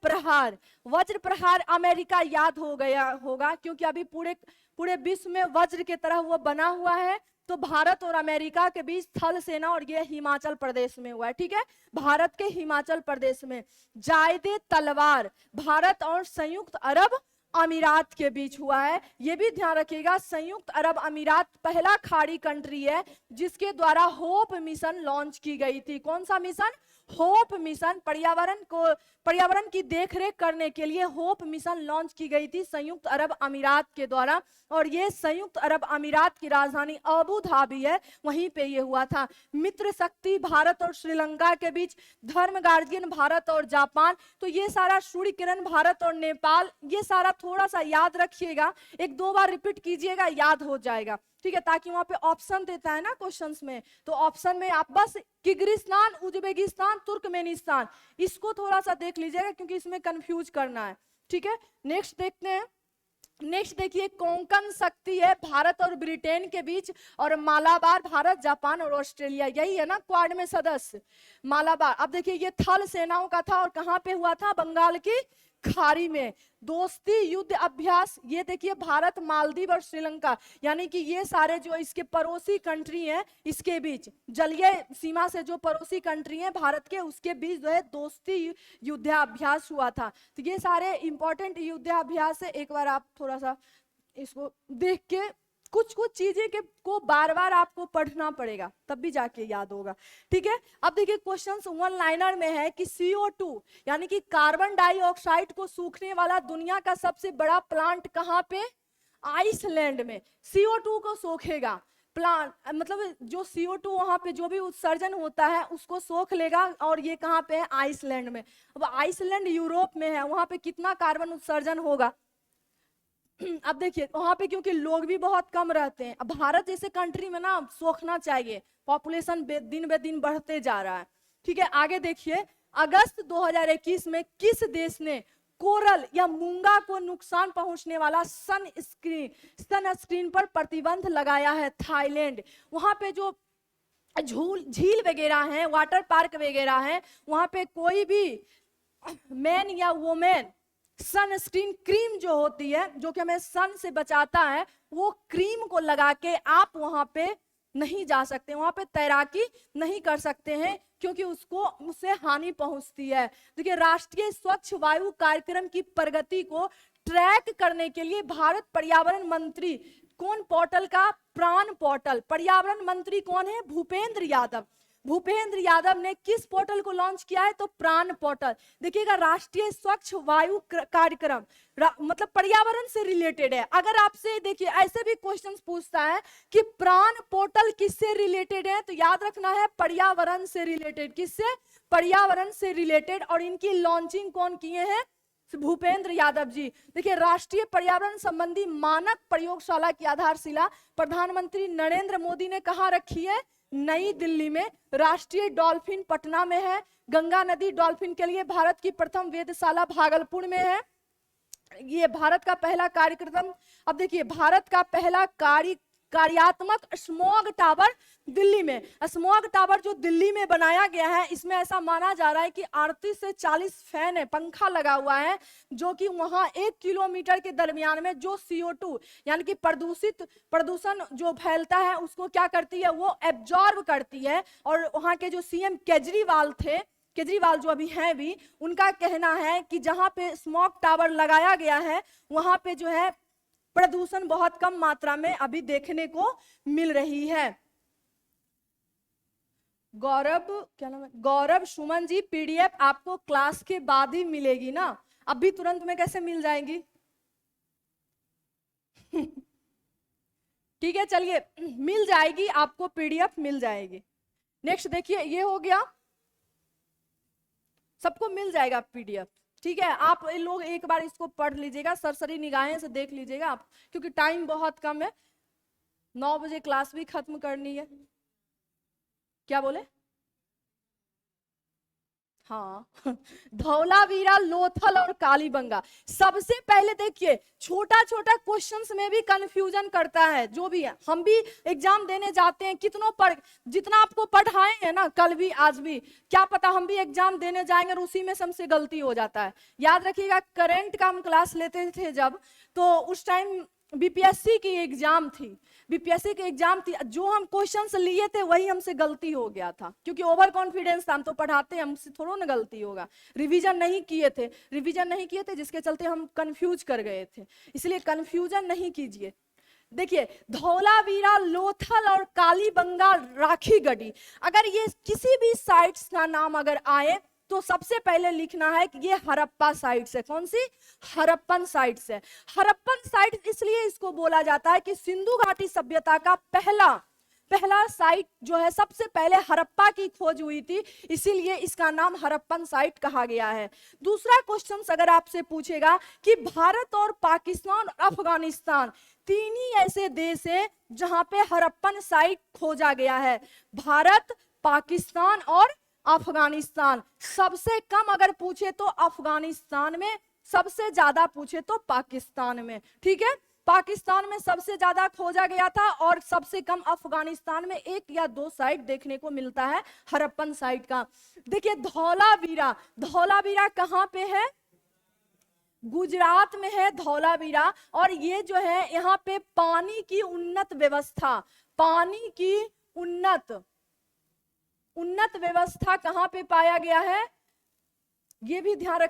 प्रहार अमेरिका याद हो गया होगा, क्योंकि अभी पूरे विश्व में वज्र के तरह वो बना हुआ है। तो भारत और अमेरिका के बीच थल सेना, और ये हिमाचल प्रदेश में हुआ है। ठीक है, भारत के हिमाचल प्रदेश में। जायदे तलवार भारत और संयुक्त अरब अमीरात के बीच हुआ है, ये भी ध्यान रखिएगा। संयुक्त अरब अमीरात पहला खाड़ी कंट्री है जिसके द्वारा होप मिशन लॉन्च की गई थी। कौन सा मिशन, होप मिशन, पर्यावरण की देखरेख करने के लिए होप मिशन लॉन्च की गई थी संयुक्त अरब अमीरात के द्वारा। और ये संयुक्त अरब अमीरात की राजधानी अबू धाबी है, वहीं पे ये हुआ था। मित्र शक्ति भारत और श्रीलंका के बीच, धर्म गार्जियन भारत और जापान, तो ये सारा सूर्य किरण भारत और नेपाल, ये सारा थोड़ा सा याद रखिएगा, 1-2 बार रिपीट कीजिएगा, याद हो जाएगा। ठीक है, ताकि वहां पे ऑप्शन देता है ना क्वेश्चंस में, तो ऑप्शन में आप बस किर्गिस्तान, उज्बेकिस्तान, तुर्कमेनिस्तान, इसको थोड़ा सा देख लीजिएगा क्योंकि इसमें कंफ्यूज करना है। ठीक है, नेक्स्ट देखते हैं। नेक्स्ट देखिए कोंकण शक्ति है भारत और ब्रिटेन के बीच, और मालाबार भारत, जापान और ऑस्ट्रेलिया, यही है ना क्वाड में सदस्य मालाबार। अब देखिए ये थल सेनाओं का था और कहाँ पे हुआ था, बंगाल की खाड़ी में। दोस्ती युद्ध अभ्यास, ये देखिए भारत, मालदीव और श्रीलंका, यानी कि ये सारे जो इसके पड़ोसी कंट्री हैं, इसके बीच जलीय सीमा से जो पड़ोसी कंट्री हैं भारत के, उसके बीच जो है दोस्ती युद्धाभ्यास हुआ था। तो ये सारे इंपॉर्टेंट युद्धाभ्यास है। एक बार आप थोड़ा सा इसको देख के कुछ कुछ चीजें के को बार बार आपको पढ़ना पड़ेगा, तब भी जाके याद होगा। ठीक है, अब देखिए क्वेश्चन वन लाइनर में है कि CO2 यानी कि कार्बन डाइऑक्साइड को सूखने वाला दुनिया का सबसे बड़ा प्लांट कहाँ पे? आइसलैंड में CO2 को सोखेगा प्लांट, मतलब जो CO2 वहां पे जो भी उत्सर्जन होता है उसको सोख लेगा, और ये कहाँ पे है? आइसलैंड में। अब आइसलैंड यूरोप में है, वहां पे कितना कार्बन उत्सर्जन होगा? अब देखिए वहां पे क्योंकि लोग भी बहुत कम रहते हैं, अब भारत जैसे कंट्री में ना सोखना चाहिए, पॉपुलेशन दिन ब दिन बढ़ते जा रहा है। ठीक है, आगे देखिए, अगस्त 2021 में किस देश ने कोरल या मूंगा को नुकसान पहुंचने वाला सनस्क्रीन पर प्रतिबंध लगाया है? थाईलैंड। वहां पे जो झील वगैरह हैं, वाटर पार्क वगैरह हैं, वहां पे कोई भी मैन या वुमेन सनस्क्रीन क्रीम जो होती है, जो कि हमें सन से बचाता है, वो क्रीम को लगा के आप वहां पे नहीं जा सकते, वहां पे तैराकी नहीं कर सकते हैं, क्योंकि उससे हानि पहुंचती है। देखिए, राष्ट्रीय स्वच्छ वायु कार्यक्रम की प्रगति को ट्रैक करने के लिए भारत पर्यावरण मंत्री कौन पोर्टल का? प्राण पोर्टल। पर्यावरण मंत्री कौन है? भूपेंद्र यादव। भूपेंद्र यादव ने किस पोर्टल को लॉन्च किया है? तो प्राण पोर्टल। देखिएगा, राष्ट्रीय स्वच्छ वायु कार्यक्रम मतलब पर्यावरण से रिलेटेड है। अगर आपसे देखिए ऐसे भी क्वेश्चंस पूछता है कि प्राण पोर्टल किससे रिलेटेड है, तो याद रखना है पर्यावरण से रिलेटेड। किससे? पर्यावरण से रिलेटेड। और इनकी लॉन्चिंग कौन किए हैं? भूपेंद्र यादव जी। देखिए, राष्ट्रीय पर्यावरण संबंधी मानक प्रयोगशाला की आधारशिला प्रधानमंत्री नरेंद्र मोदी ने कहाँ रखी है? नई दिल्ली में। राष्ट्रीय डॉल्फिन पटना में है। गंगा नदी डॉल्फिन के लिए भारत की प्रथम वेधशाला भागलपुर में है। ये भारत का पहला कार्यक्रम। अब देखिए, भारत का पहला कार्यात्मक स्मॉग टावर दिल्ली में। स्मॉग टावर जो दिल्ली में बनाया गया है, इसमें ऐसा माना जा रहा है कि 38 से 40 फैन है, पंखा लगा हुआ है, जो कि वहां 1 किलोमीटर के दरमियान में जो CO2 यानी कि प्रदूषण जो फैलता है उसको क्या करती है? वो एब्जॉर्ब करती है। और वहां के जो CM केजरीवाल जो अभी हैं भी, उनका कहना है कि जहां पे स्मॉग टावर लगाया गया है वहां पे जो है प्रदूषण बहुत कम मात्रा में अभी देखने को मिल रही है। गौरव, क्या नाम है? गौरव सुमन जी, PDF आपको क्लास के बाद ही मिलेगी ना, अभी तुरंत में कैसे मिल जाएंगी? ठीक है, चलिए मिल जाएगी आपको, PDF मिल जाएगी। नेक्स्ट देखिए, ये हो गया, सबको मिल जाएगा PDF। ठीक है, आप लोग एक बार इसको पढ़ लीजिएगा, सरसरी निगाहें से देख लीजिएगा आप, क्योंकि टाइम बहुत कम है, 9 बजे क्लास भी खत्म करनी है। क्या बोले? हाँ धौलावीरा, लोथल और कालीबंगा। सबसे पहले देखिए, छोटा छोटा क्वेश्चंस में भी कंफ्यूजन करता है, जो भी है। हम भी एग्जाम देने जाते हैं, जितना आपको पढ़ाए हैं ना, कल भी आज भी, क्या पता हम भी एग्जाम देने जाएंगे और उसी में हमसे गलती हो जाता है। याद रखिएगा, करंट का हम क्लास लेते थे जब, तो उस टाइम BPSC की एग्जाम थी, जो हम क्वेश्चंस लिए थे वही हमसे गलती हो गया था, क्योंकि ओवर कॉन्फिडेंस था, हम तो पढ़ाते हैं, हमसे थोड़ा ना गलती होगा। रिवीजन नहीं किए थे, जिसके चलते हम कंफ्यूज कर गए थे, इसलिए कंफ्यूजन नहीं कीजिए। देखिए, धौलावीरा, लोथल और कालीबंगा राखी गढ़ी, अगर ये किसी भी साइट्स का नाम अगर आए तो सबसे पहले लिखना है कि ये हड़प्पा साइट से। कौन सी? हड़प्पन साइट से। हड़प्पन साइट इसलिए इसको बोला जाता है कि सिंधु घाटी सभ्यता का पहला साइट जो है, सबसे पहले हड़प्पा की खोज हुई थी, इसीलिए इसका नाम हड़प्पन साइट कहा गया है। दूसरा क्वेश्चन अगर आपसे पूछेगा कि भारत और पाकिस्तान और अफगानिस्तान तीन ही ऐसे देश है जहां पे हड़प्पन साइट खोजा गया है। भारत, पाकिस्तान और अफगानिस्तान। सबसे कम अगर पूछे तो अफगानिस्तान में, सबसे ज्यादा पूछे तो पाकिस्तान में। ठीक है, पाकिस्तान में सबसे ज्यादा खोजा गया था और सबसे कम अफगानिस्तान में 1 या 2 साइट देखने को मिलता है हड़प्पन साइट का। देखिए, धौलावीरा कहां पे है? गुजरात में है धौलावीरा। और ये जो है यहाँ पे पानी की उन्नत व्यवस्था, पानी की उन्नत व्यवस्था कहाँ पे पाया गया है, ये भी ध्यान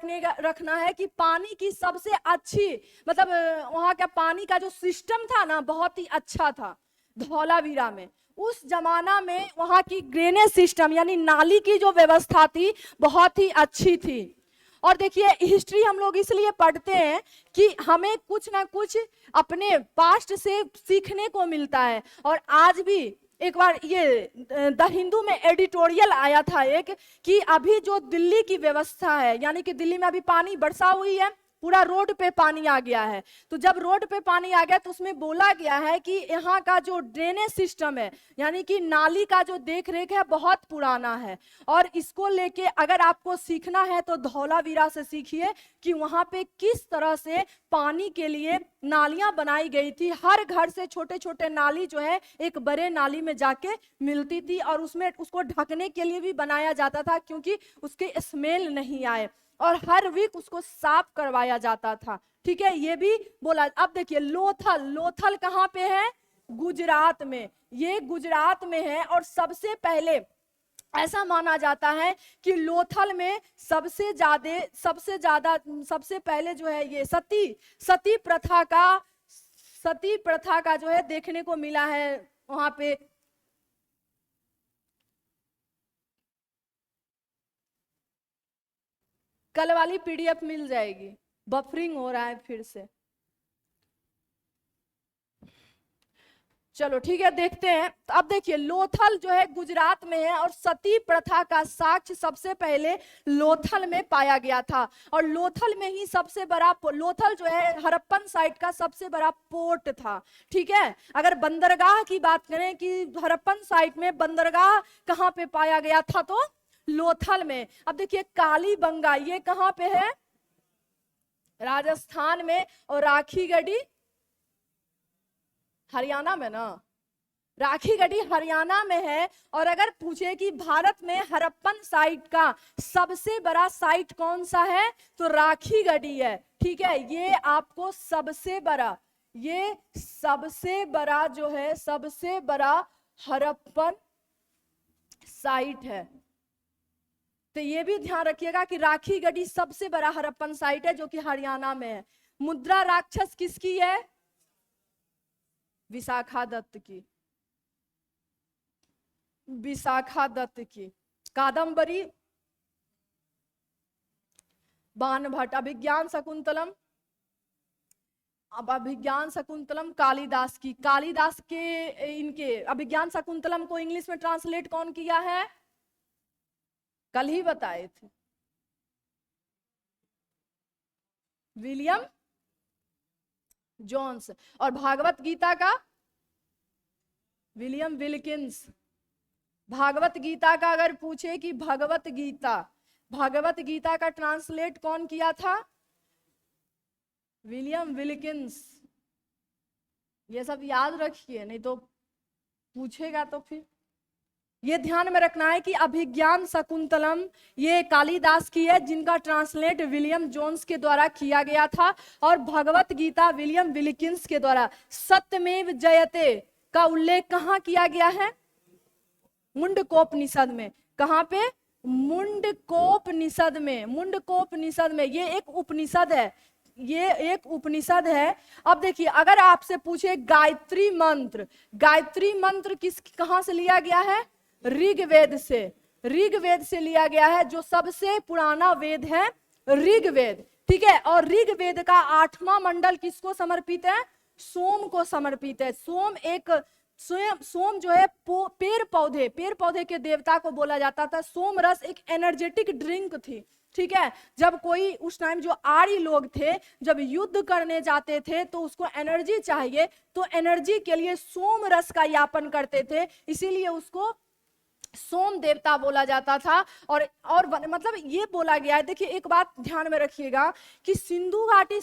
रखना है कि पानी की सबसे अच्छी, मतलब वहां का पानी का जो सिस्टम था ना बहुत ही अच्छा था धौलावीरा में। उस जमाना में वहां की ड्रेनेज सिस्टम यानी नाली की जो व्यवस्था थी बहुत ही अच्छी थी। और देखिए हिस्ट्री हम लोग इसलिए पढ़ते हैं कि हमें कुछ ना कुछ अपने पास्ट से सीखने को मिलता है। और आज भी एक बार ये द हिंदू में एडिटोरियल आया था एक, कि अभी जो दिल्ली की व्यवस्था है, यानी कि दिल्ली में अभी पानी बरसा हुई है, पूरा रोड पे पानी आ गया है। तो जब रोड पे पानी आ गया तो उसमें बोला गया है कि यहाँ का जो ड्रेनेज सिस्टम है यानी कि नाली का जो देख रेख है बहुत पुराना है। और इसको लेके अगर आपको सीखना है तो धौलावीरा से सीखिए कि वहां पे किस तरह से पानी के लिए नालियां बनाई गई थी। हर घर से छोटे छोटे नाली जो है एक बड़े नाली में जाके मिलती थी, और उसमें उसको ढकने के लिए भी बनाया जाता था क्योंकि उसके स्मेल नहीं आए, और हर वीक उसको साफ करवाया जाता था। ठीक है, ये भी बोला। अब देखिए लोथल, लोथल कहाँ पे है, गुजरात में। ये गुजरात में है। और सबसे पहले ऐसा माना जाता है कि लोथल में सबसे पहले जो है ये सती प्रथा का जो है देखने को मिला है वहां पे। कल वाली पीडीएफ मिल जाएगी, बफरिंग हो रहा है फिर से। चलो ठीक है, देखते हैं। तो अब देखिए लोथल जो है गुजरात में है, और सती प्रथा का साक्ष्य सबसे पहले लोथल में पाया गया था। और लोथल में ही सबसे बड़ा, लोथल जो है हड़प्पन साइट का सबसे बड़ा पोर्ट था। ठीक है, अगर बंदरगाह की बात करें कि हड़प्पन साइट में बंदरगाह कहाँ पे पाया गया था, तो लोथल में। अब देखिए कालीबंगा, ये कहाँ पे है, राजस्थान में। और राखीगढ़ी हरियाणा में ना, राखीगढ़ी हरियाणा में है। और अगर पूछे कि भारत में हड़प्पन साइट का सबसे बड़ा साइट कौन सा है, तो राखीगढ़ी है। ठीक है, ये आपको सबसे बड़ा, ये सबसे बड़ा जो है, सबसे बड़ा हड़प्पन साइट है। तो ये भी ध्यान रखिएगा कि राखीगढ़ी सबसे बड़ा हड़प्पन साइट है जो कि हरियाणा में है। मुद्रा राक्षस किसकी है, विशाखा दत्त की, विशाखा दत्त की। कादम्बरी बाणभट्ट। अभिज्ञान शकुंतलम, अब अभिज्ञान शकुंतलम कालिदास की। कालिदास के इनके अभिज्ञान शकुंतलम को इंग्लिश में ट्रांसलेट कौन किया है, कल ही बताए थे, विलियम जोन्स। और भागवत गीता का विलियम विल्किंस। भागवत गीता का अगर पूछे कि भगवत गीता का ट्रांसलेट कौन किया था, विलियम विल्किंस। ये सब याद रखिए, नहीं तो पूछेगा तो फिर। ये ध्यान में रखना है कि अभिज्ञान शकुंतलम ये कालिदास की है, जिनका ट्रांसलेट विलियम जोन्स के द्वारा किया गया था। और भगवत गीता विलियम विल्किंस के द्वारा। सत्यमेव जयते का उल्लेख कहाँ किया गया है, मुंडकोपनिषद में। कहाँ पे, मुंडकोपनिषद में। मुंडकोपनिषद में ये एक उपनिषद है, ये एक उपनिषद है। अब देखिए अगर आपसे पूछे गायत्री मंत्र, गायत्री मंत्र कहां से लिया गया है, ऋग्वेद से। ऋग्वेद से लिया गया है, जो सबसे पुराना वेद है ऋग्वेद। ठीक है, और ऋग्वेद का 8वां मंडल किसको समर्पित है, सोम को समर्पित है। सोम जो है पेड़ पौधे के देवता को बोला जाता था। सोम रस एक एनर्जेटिक ड्रिंक थी। ठीक है, जब कोई उस टाइम जो आर्य लोग थे जब युद्ध करने जाते थे तो उसको एनर्जी चाहिए, तो एनर्जी के लिए सोम रस का यापन करते थे, इसीलिए उसको सोम देवता बोला जाता था। और मतलब ये बोला गया है। देखिए एक बात ध्यान में रखिएगा कि सिंधु घाटी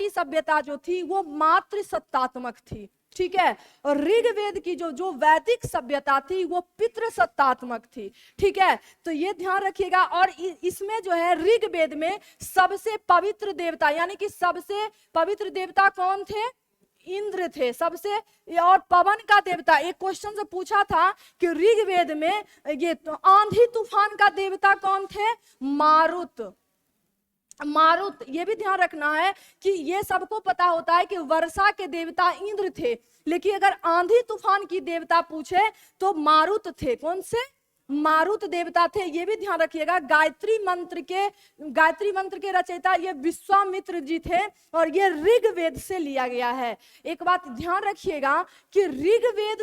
सभ्यता जो थी वो मात्र सत्तात्मक थी। ठीक है। और ऋग्वेद की जो जो वैदिक सभ्यता थी वो पितृसत्तात्मक थी, ठीक है। तो ये ध्यान रखिएगा। और इसमें जो है ऋग्वेद में सबसे पवित्र देवता, यानी कि सबसे पवित्र देवता कौन थे? इंद्र थे सबसे। और पवन का देवता, एक क्वेश्चन से पूछा था कि ऋग्वेद में ये तो आंधी तूफान का देवता कौन थे? मारुत। मारुत, ये भी ध्यान रखना है कि ये सबको पता होता है कि वर्षा के देवता इंद्र थे, लेकिन अगर आंधी तूफान की देवता पूछे तो मारुत थे। कौन से? मारुत देवता थे। ये भी ध्यान रखिएगा। गायत्री मंत्र के रचयिता ये विश्वामित्र जी थे और ये ऋग्वेद से लिया गया है। एक बात ध्यान रखिएगा कि ऋग्वेद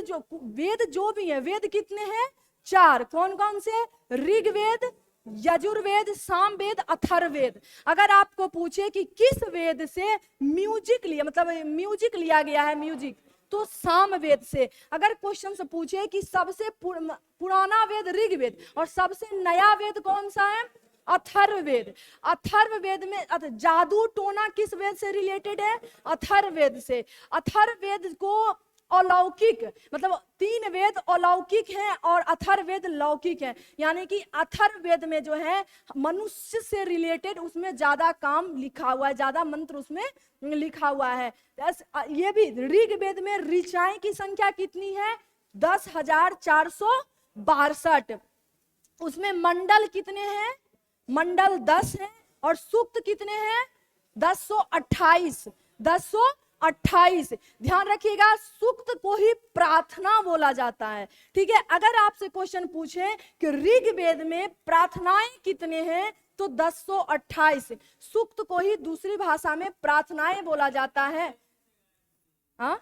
वेद जो भी है, वेद कितने हैं? 4। कौन कौन से? ऋग्वेद, यजुर्वेद, सामवेद, अथर्ववेद। अगर आपको पूछे कि किस वेद से म्यूजिक लिया, मतलब म्यूजिक लिया गया है, म्यूजिक, तो सामवेद से। अगर क्वेश्चन से पूछे कि सबसे पुराना वेद ऋग्वेद और सबसे नया वेद कौन सा है? अथर्ववेद। अथर्ववेद में जादू टोना किस वेद से रिलेटेड है? अथर्ववेद से। अथर्ववेद को अलौकिक, मतलब 3 वेद अलौकिक हैं और अथर्ववेद लौकिक है। यानी कि अथर्ववेद में जो है मनुष्य से रिलेटेड उसमें ज्यादा काम लिखा हुआ है, ज्यादा मंत्र उसमें लिखा हुआ है। ये भी ऋग्वेद में ऋचाएं की संख्या कितनी है? 10,462। उसमें मंडल कितने हैं? मंडल 10 है। और सूक्त कितने हैं? 1028। 1028। ध्यान रखिएगा, सूक्त को ही प्रार्थना बोला जाता है, ठीक है। अगर आपसे क्वेश्चन पूछे कि ऋग्वेद में प्रार्थनाएं कितने हैं तो 1028। सूक्त को ही दूसरी भाषा में प्रार्थनाएं बोला जाता है। हाँ,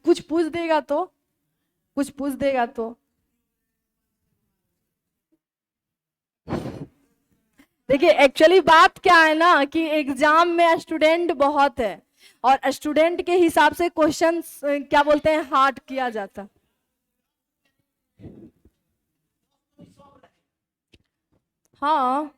कुछ पूछ देगा तो, कुछ पूछ देगा तो। देखिए एक्चुअली बात क्या है ना कि एग्जाम में स्टूडेंट बहुत है और स्टूडेंट के हिसाब से क्वेश्चन क्या बोलते हैं, हार्ड किया जाता। हाँ,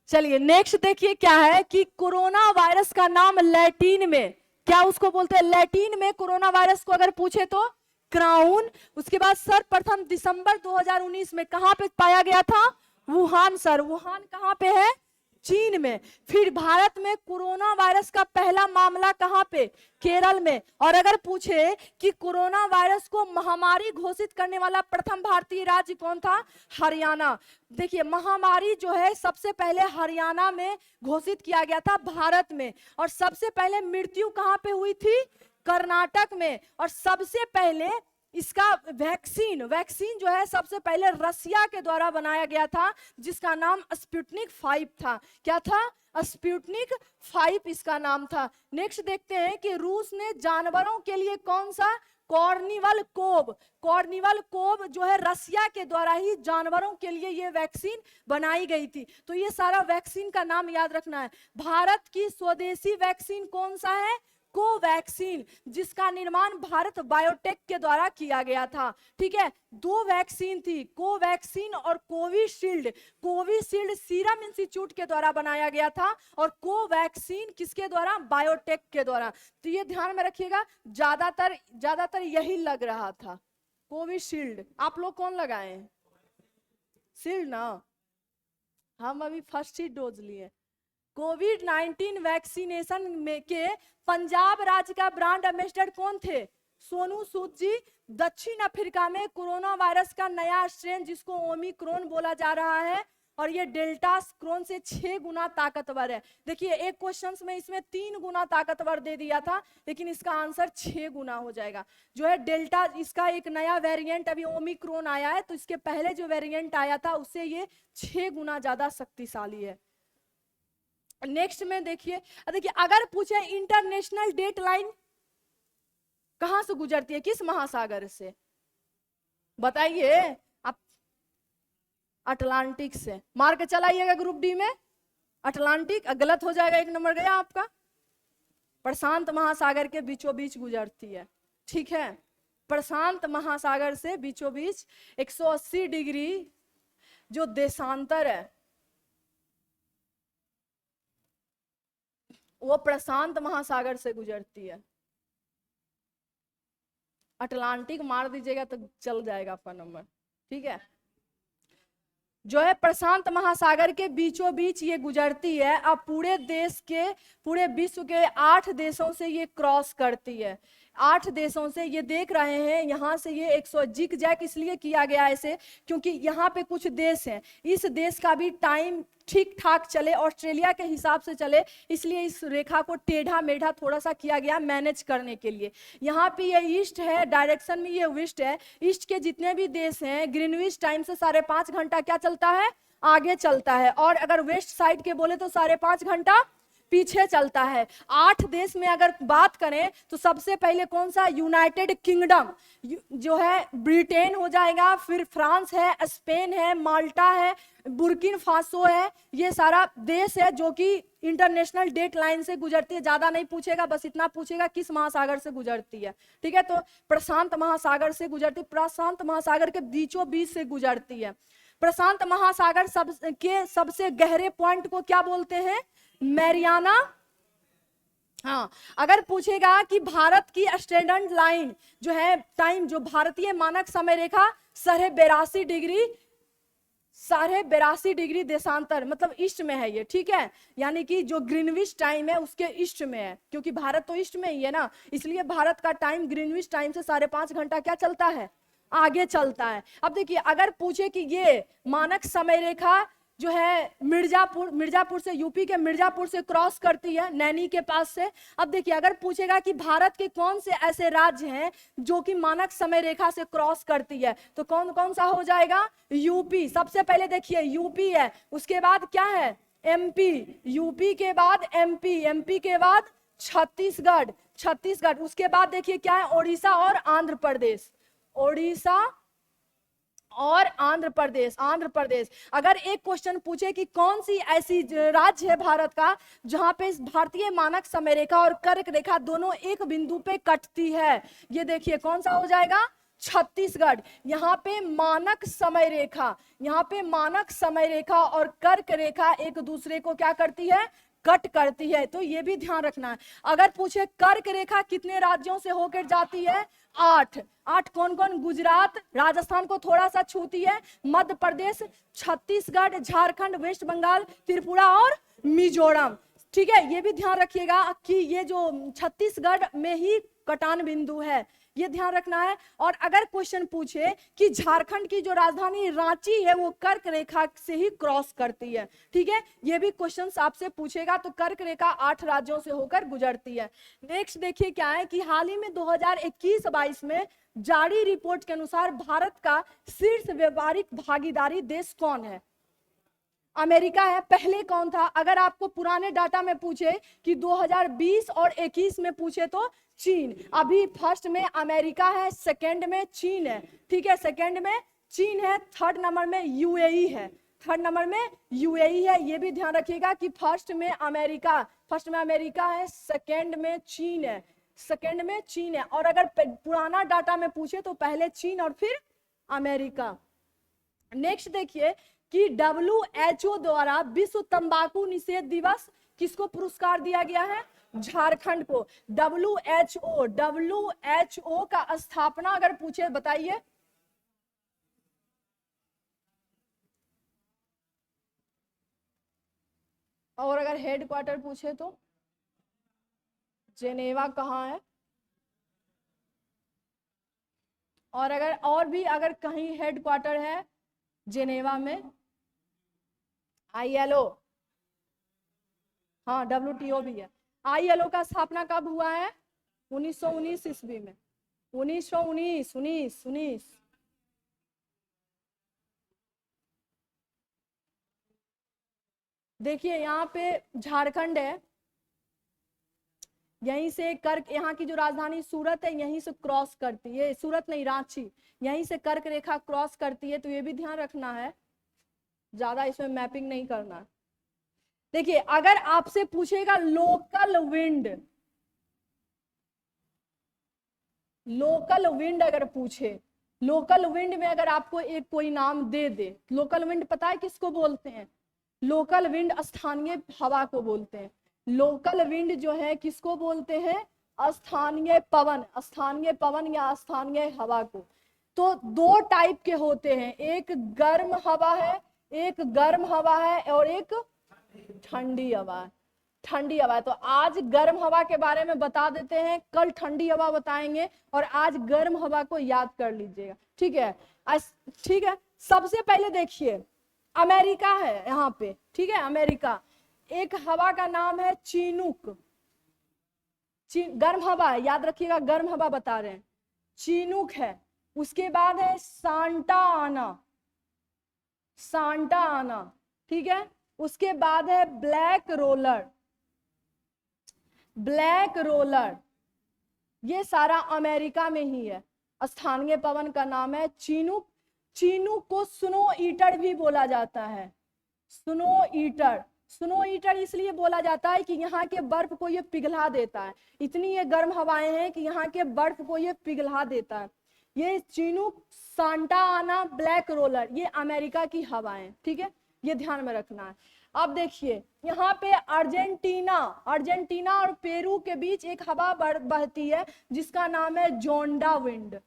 चलिए नेक्स्ट देखिए क्या है कि कोरोना वायरस का नाम लैटिन में क्या उसको बोलते हैं? लैटिन में कोरोना वायरस को अगर पूछे तो क्राउन। उसके बाद सर्वप्रथम दिसंबर 2019 में कहां पे पाया गया था? वुहान। सर वुहान कहां पे है? चीन में। फिर भारत में कोरोना वायरस का पहला मामला कहां पे? केरल में। और अगर पूछे कि कोरोना वायरस को महामारी घोषित करने वाला प्रथम भारतीय राज्य कौन था? हरियाणा। देखिए महामारी जो है सबसे पहले हरियाणा में घोषित किया गया था, भारत में। और सबसे पहले मृत्यु कहां पे हुई थी? कर्नाटक में। और सबसे पहले इसका वैक्सीन जो है सबसे पहले रसिया के द्वारा बनाया गया था, जिसका नाम स्पुतनिक 5 था। क्या था? स्पुतनिक 5 इसका नाम था। नेक्स्ट देखते हैं कि रूस ने जानवरों के लिए कौन सा? कॉर्निवल कोव जो है रसिया के द्वारा ही जानवरों के लिए ये वैक्सीन बनाई गई थी। तो ये सारा वैक्सीन का नाम याद रखना है। भारत की स्वदेशी वैक्सीन कौन सा है? कोवैक्सीन, जिसका निर्माण भारत बायोटेक के द्वारा किया गया था, ठीक है। 2 वैक्सीन थी, कोवैक्सीन और कोविशील्ड। कोविशील्ड सीरम इंस्टीट्यूट के द्वारा बनाया गया था और कोवैक्सीन किसके द्वारा? बायोटेक के द्वारा। तो ये ध्यान में रखिएगा, ज्यादातर यही लग रहा था, कोविशील्ड। आप लोग कौन लगाए? शील्ड ना, हम अभी फर्स्ट ही डोज लिए। कोविड-19 वैक्सीनेशन में के पंजाब राज्य का ब्रांड एम्बेसडर कौन थे? सोनू सूद जी। दक्षिण अफ्रीका में कोरोना वायरस का नया स्ट्रेन जिसको ओमिक्रॉन बोला जा रहा है और ये डेल्टा क्रोन से 6 गुना ताकतवर है। देखिए एक क्वेश्चन में इसमें 3 गुना ताकतवर दे दिया था, लेकिन इसका आंसर 6 गुना हो जाएगा। जो है डेल्टा, इसका एक नया वेरिएंट अभी ओमिक्रॉन आया है, तो इसके पहले जो वेरिएंट आया था उससे ये 6 गुना ज्यादा शक्तिशाली है। नेक्स्ट में देखिए अगर पूछे इंटरनेशनल डेट लाइन कहां से गुजरती है, किस महासागर से? बताइए आप। अटलांटिक से। मार के चलाइएगा ग्रुप डी में, अटलांटिक। गलत हो जाएगा, 1 नंबर गया आपका। प्रशांत महासागर के बीचों बीच गुजरती है, ठीक है। प्रशांत महासागर से बीचों बीच 180 डिग्री जो देशांतर है, वो प्रशांत महासागर से गुजरती है। अटलांटिक मार दीजिएगा तो चल जाएगा आपका नंबर, ठीक है। जो है प्रशांत महासागर के बीचों बीच ये गुजरती है। अब पूरे देश के, पूरे विश्व के 8 देशों से ये क्रॉस करती है। 8 देशों से ये देख रहे हैं, यहाँ से ये 100 जिग जैक इसलिए किया गया ऐसे क्योंकि यहाँ पे कुछ देश हैं, इस देश का भी टाइम ठीक ठाक चले, ऑस्ट्रेलिया के हिसाब से चले, इसलिए इस रेखा को टेढ़ा मेढ़ा थोड़ा सा किया गया मैनेज करने के लिए। यहाँ पे ये ईस्ट है, डायरेक्शन में ये वेस्ट है। ईस्ट के जितने भी देश हैं ग्रीनविच टाइम से 5.5 घंटा क्या चलता है, आगे चलता है, और अगर वेस्ट साइड के बोले तो 5.5 घंटा पीछे चलता है। 8 देश में अगर बात करें तो सबसे पहले कौन सा, यूनाइटेड किंगडम जो है, ब्रिटेन हो जाएगा, फिर फ्रांस है, स्पेन है, माल्टा है, बुर्किन फासो है, ये सारा देश है जो कि इंटरनेशनल डेट लाइन से गुजरती है। ज्यादा नहीं पूछेगा, बस इतना पूछेगा किस महासागर से गुजरती है, ठीक है। तो प्रशांत महासागर से गुजरती, प्रशांत महासागर के बीचों बीच से गुजरती है। प्रशांत महासागर सबसे गहरे पॉइंट को क्या बोलते हैं, मैरियाना। हाँ, अगर पूछेगा कि भारत की स्टैंडर्ड लाइन जो है, टाइम जो भारतीय मानक समय रेखा 82.5 डिग्री देशांतर मतलब ईस्ट में है ये, ठीक है। यानी कि जो ग्रीनविच टाइम है उसके ईस्ट में है, क्योंकि भारत तो ईस्ट में ही है ना, इसलिए भारत का टाइम ग्रीनविच टाइम से 5.5 घंटा क्या चलता है, आगे चलता है। अब देखिए अगर पूछे कि ये मानक समय रेखा जो है मिर्जापुर से, यूपी के मिर्जापुर से क्रॉस करती है नैनी के पास से। अब देखिए अगर पूछेगा कि भारत के कौन से ऐसे राज्य हैं जो कि मानक समय रेखा से क्रॉस करती है, तो कौन कौन सा हो जाएगा, यूपी। सबसे पहले देखिए यूपी है, उसके बाद क्या है, एमपी, यूपी के बाद एमपी, एमपी के बाद छत्तीसगढ़, उसके बाद देखिए क्या है, ओडिशा और आंध्र प्रदेश, ओडिशा और आंध्र प्रदेश। अगर एक क्वेश्चन पूछे कि कौन सी ऐसी राज्य है भारत का जहां पे भारतीय मानक समय रेखा और कर्क रेखा दोनों एक बिंदु पे कटती है, ये देखिए कौन सा हो जाएगा, छत्तीसगढ़। यहाँ पे मानक समय रेखा और कर्क रेखा एक दूसरे को क्या करती है, कट करती है, तो ये भी ध्यान रखना है। अगर पूछे कर्क रेखा कितने राज्यों से होकर जाती है, 8। कौन कौन, गुजरात, राजस्थान को थोड़ा सा छूती है, मध्य प्रदेश, छत्तीसगढ़, झारखंड, वेस्ट बंगाल, त्रिपुरा और मिजोरम, ठीक है। ये भी ध्यान रखिएगा कि ये जो छत्तीसगढ़ में ही कटान बिंदु है, ये ध्यान रखना है। और अगर क्वेश्चन पूछे कि झारखंड की जो राजधानी रांची है वो कर्क रेखा से ही क्रॉस करती है, ठीक है, ये भी क्वेश्चन आपसे पूछेगा। तो कर्क रेखा 8 राज्यों से होकर गुजरती है। नेक्स्ट देखिए क्या है कि हाल ही में 2021-22 में जारी रिपोर्ट के अनुसार भारत का शीर्ष व्यापारिक भागीदारी देश कौन है, अमेरिका है। पहले कौन था, अगर आपको पुराने डाटा में पूछे कि 2020 और 21 में पूछे तो चीन। अभी फर्स्ट में अमेरिका है, सेकंड में चीन है, ठीक है, सेकंड में चीन है, थर्ड नंबर में यूएई है, ये भी ध्यान रखिएगा कि फर्स्ट में अमेरिका है, सेकंड में चीन है। और अगर पुराना डाटा में पूछे तो पहले चीन और फिर अमेरिका। नेक्स्ट देखिए कि WHO द्वारा विश्व तंबाकू निषेध दिवस किसको पुरस्कार दिया गया है, झारखंड को। WHO का स्थापना अगर पूछे बताइए, और अगर हेडक्वार्टर पूछे तो जेनेवा कहाँ है, और अगर कहीं हेडक्वार्टर है जेनेवा में, ILO, हाँ WTO भी है। ILO का स्थापना कब हुआ है, 1919 ईस्वी में, 1919। देखिए यहाँ पे झारखंड है, यहीं से कर्क, यहाँ की जो राजधानी सूरत है यहीं से क्रॉस करती है, सूरत नहीं रांची, यहीं से कर्क रेखा क्रॉस करती है। तो ये भी ध्यान रखना है, ज्यादा इसमें मैपिंग नहीं करना। देखिए अगर आपसे पूछेगा लोकल विंड अगर पूछे, लोकल विंड में अगर आपको एक कोई नाम दे दे, लोकल विंड पता है किसको बोलते हैं, लोकल विंड स्थानीय हवा को बोलते हैं। लोकल विंड जो है किसको बोलते हैं? स्थानीय पवन, स्थानीय पवन या स्थानीय हवा को। तो दो टाइप के होते हैं, एक गर्म हवा है, एक गर्म हवा है और एक ठंडी हवा है। ठंडी हवा है तो आज गर्म हवा के बारे में बता देते हैं, कल ठंडी हवा बताएंगे, और आज गर्म हवा को याद कर लीजिएगा, ठीक है? ठीक है, सबसे पहले देखिए अमेरिका है यहाँ पे, ठीक है? अमेरिका, एक हवा का नाम है चीनूक, गर्म हवा है, याद रखिएगा, गर्म हवा बता रहे हैं, चीनूक है। उसके बाद है सांता आना, सांता आना, ठीक है? उसके बाद है ब्लैक रोलर, ब्लैक रोलर, ये सारा अमेरिका में ही है। स्थानीय पवन का नाम है चीनूक। चीनूक को स्नो ईटर भी बोला जाता है, स्नो ईटर। स्नो ईटर इसलिए बोला जाता है कि यहाँ के बर्फ को ये पिघला देता है, इतनी ये गर्म हवाएं हैं कि यहाँ के बर्फ को ये पिघला देता है। ये चीनूक, सांता आना, ब्लैक रोलर, ये अमेरिका की हवाएं, ठीक है? ये ध्यान में रखना है। अब देखिए यहाँ पे अर्जेंटीना, अर्जेंटीना और पेरू के बीच एक हवा बहती है जिसका नाम है जोंडा विंड,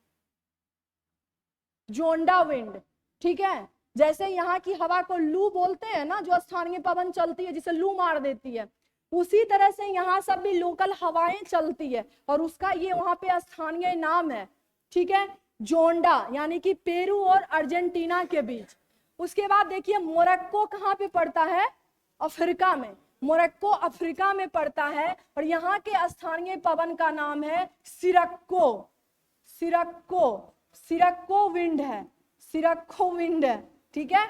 जोंडा विंड, ठीक है? जैसे यहाँ की हवा को लू बोलते हैं ना, जो स्थानीय पवन चलती है जिसे लू मार देती है, उसी तरह से यहाँ सब भी लोकल हवाएं चलती है और उसका ये वहां पे स्थानीय नाम है, ठीक है? जोंडा, यानी कि पेरू और अर्जेंटीना के बीच। उसके बाद देखिए मोरक्को कहाँ पे पड़ता है? अफ्रीका में। मोरक्को अफ्रीका में पड़ता है और यहाँ के स्थानीय पवन का नाम है सिरक्को, सिरक्को, सिरक्को विंड है, सिरक्को विंड है, ठीक है?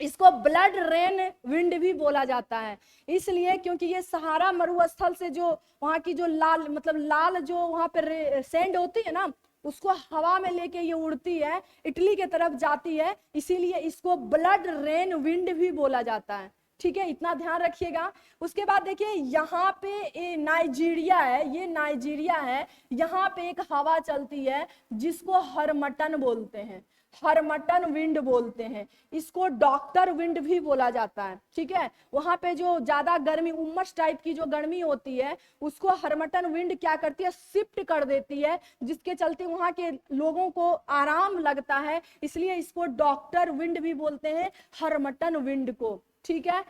इसको ब्लड रेन विंड भी बोला जाता है, इसलिए क्योंकि ये सहारा मरुस्थल से जो वहां की जो लाल, मतलब लाल जो वहां पे सैंड होती है ना, उसको हवा में लेके ये उड़ती है, इटली के तरफ जाती है, इसीलिए इसको ब्लड रेन विंड भी बोला जाता है, ठीक है? इतना ध्यान रखिएगा। उसके बाद देखिए यहाँ पे नाइजीरिया है, ये नाइजीरिया है, यहाँ पे एक हवा चलती है जिसको हरमटन बोलते हैं, हरमटन विंड बोलते हैं, इसको डॉक्टर विंड भी बोला जाता है, ठीक है? वहां पे जो ज्यादा गर्मी, उमस टाइप की जो गर्मी होती है, उसको हरमटन विंड क्या करती है? शिफ्ट कर देती है, जिसके चलते वहां के लोगों को आराम लगता है, इसलिए इसको डॉक्टर विंड भी बोलते हैं, हरमटन विंड को, ठीक है?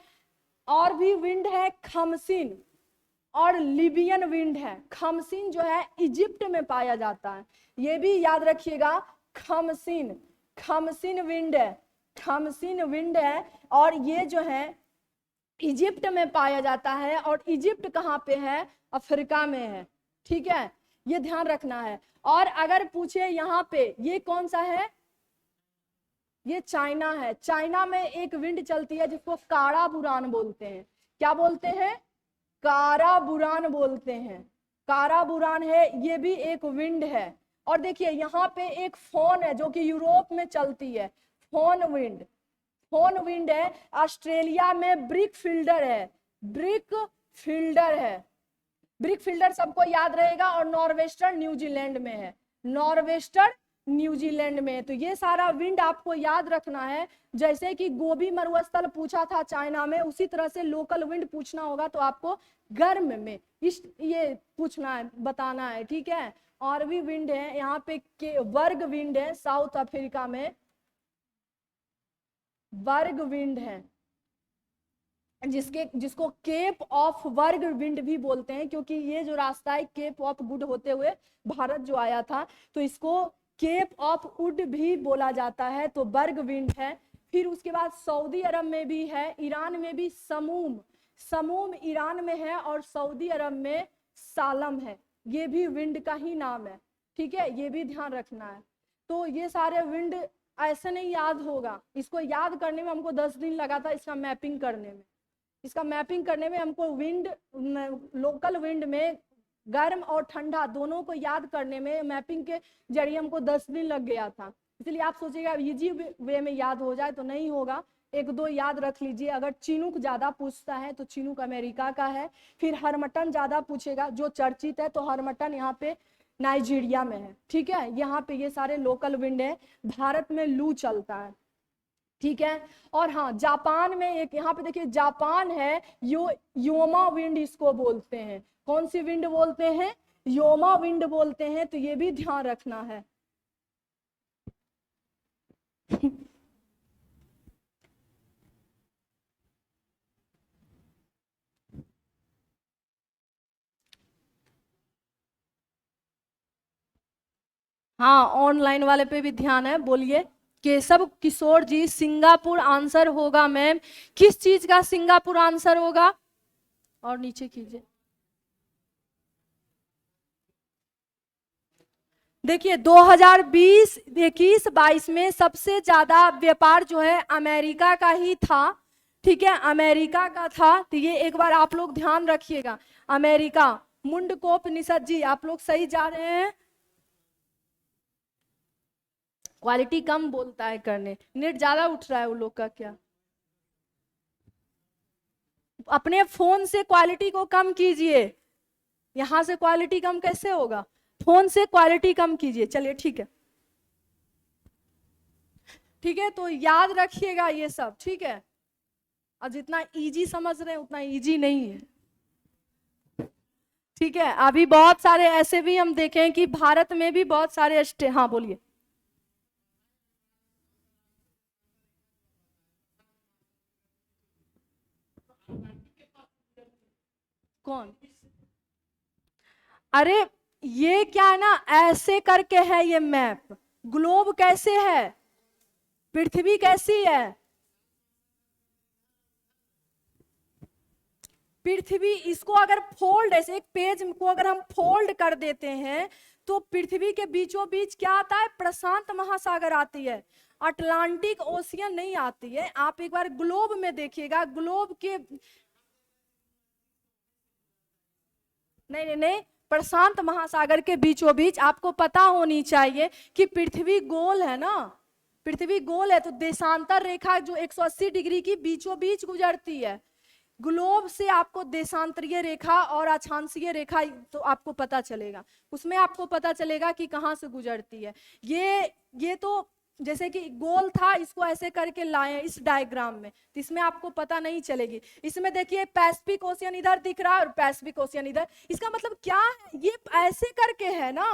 और भी विंड है खमसिन और लिबियन विंड है। खमसिन जो है इजिप्ट में पाया जाता है, ये भी याद रखिएगा, खमसिन, खमसिन विंड है, खमसिन विंड है, और ये जो है इजिप्ट में पाया जाता है, और इजिप्ट कहाँ पे है? अफ्रीका में है, ठीक है? ये ध्यान रखना है। और अगर पूछे यहाँ पे ये कौन सा है? ये चाइना है। चाइना में एक विंड चलती है जिसको कारा बुरान बोलते हैं। क्या बोलते हैं? कारा बुरान बोलते हैं, कारा बुरान है, ये भी एक विंड है। और देखिए यहाँ पे एक फोन है जो कि यूरोप में चलती है, फोन विंड, फोन विंड है। ऑस्ट्रेलिया में ब्रिक फील्डर है, ब्रिक फील्डर है, ब्रिक फील्डर सबको याद रहेगा, और नॉर्वेस्टर्न न्यूजीलैंड में है, नॉर्वेस्टर्न न्यूजीलैंड में। तो ये सारा विंड आपको याद रखना है, जैसे कि गोबी मरुस्थल पूछा था चाइना में, उसी तरह से लोकल विंड पूछना होगा तो आपको गर्म में इस ये पूछना है, बताना है, ठीक है? और भी विंड है यहाँ पे, वर्ग विंड है, साउथ अफ्रीका में वर्ग विंड है, जिसको केप ऑफ वर्ग विंड भी बोलते हैं, क्योंकि ये जो रास्ता है केप ऑफ गुड होते हुए भारत जो आया था, तो इसको केप ऑफ वुड भी बोला जाता है, तो वर्ग विंड है। फिर उसके बाद सऊदी अरब में भी है, ईरान में भी समूम, समूम ईरान में है, और सऊदी अरब में सालम है, ये भी विंड का ही नाम है, ठीक है? ये भी ध्यान रखना है। तो ये सारे विंड ऐसे नहीं याद होगा, इसको याद करने में हमको 10 दिन लगा था, इसका मैपिंग करने में, इसका मैपिंग करने में हमको विंड, लोकल विंड में गर्म और ठंडा दोनों को याद करने में मैपिंग के जरिए हमको 10 दिन लग गया था। इसलिए आप सोचिएगा इजी वे में याद हो जाए, तो नहीं होगा, एक दो याद रख लीजिए। अगर चिनूक ज्यादा पूछता है तो चिनूक अमेरिका का है। फिर हरमटन ज्यादा पूछेगा, जो चर्चित है, तो हरमटन यहाँ पे नाइजीरिया में है, ठीक है? यहाँ पे ये सारे लोकल विंड है। भारत में लू चलता है, ठीक है। और हाँ, जापान में एक यहाँ पे देखिए जापान है, योमा विंड इसको बोलते हैं। कौन सी विंड बोलते हैं? योमा विंड बोलते हैं, तो ये भी ध्यान रखना है। हाँ, ऑनलाइन वाले पे भी ध्यान है। बोलिए। केशव किशोर जी, सिंगापुर आंसर होगा मैम। किस चीज का सिंगापुर आंसर होगा? और नीचे कीजिए। देखिए 2020, 21, 22 में सबसे ज्यादा व्यापार जो है अमेरिका का ही था। ठीक है, अमेरिका का था। तो ये एक बार आप लोग ध्यान रखिएगा, अमेरिका। मुंडकोपनिषद जी, आप लोग सही जा रहे हैं। क्वालिटी कम बोलता है करने, नेट ज्यादा उठ रहा है वो लोग का क्या? अपने फोन से क्वालिटी को कम कीजिए। यहां से क्वालिटी कम कैसे होगा? फोन से क्वालिटी कम कीजिए। चलिए ठीक है, ठीक है। तो याद रखिएगा ये सब, ठीक है। और जितना इजी समझ रहे हैं उतना इजी नहीं है, ठीक है। अभी बहुत सारे ऐसे भी हम देखें कि भारत में भी बहुत सारे हाँ बोलिए। कौन? अरे ये क्या है ना, ऐसे करके है ये मैप। ग्लोब कैसे है? पृथ्वी कैसी है? पृथ्वी, इसको अगर फोल्ड, ऐसे एक पेज को अगर हम फोल्ड कर देते हैं तो पृथ्वी के बीचों बीच क्या आता है? प्रशांत महासागर आती है, अटलांटिक ओशियन नहीं आती है। आप एक बार ग्लोब में देखिएगा, ग्लोब के नहीं नहीं नहीं, प्रशांत महासागर के बीचों बीच आपको पता होनी चाहिए कि पृथ्वी गोल है ना। पृथ्वी गोल है तो देशांतर रेखा जो 180 डिग्री की बीचों बीच गुजरती है। ग्लोब से आपको देशांतरीय रेखा और अक्षांशीय रेखा तो आपको पता चलेगा, उसमें आपको पता चलेगा कि कहाँ से गुजरती है। ये तो जैसे कि गोल था, इसको ऐसे करके लाए इस डायग्राम में, तो इसमें आपको पता नहीं चलेगी। इसमें देखिए पैसिफिक ओशियन इधर दिख रहा है और पैसिफिक ओशियन इधर। इसका मतलब क्या है? ये ऐसे करके है ना,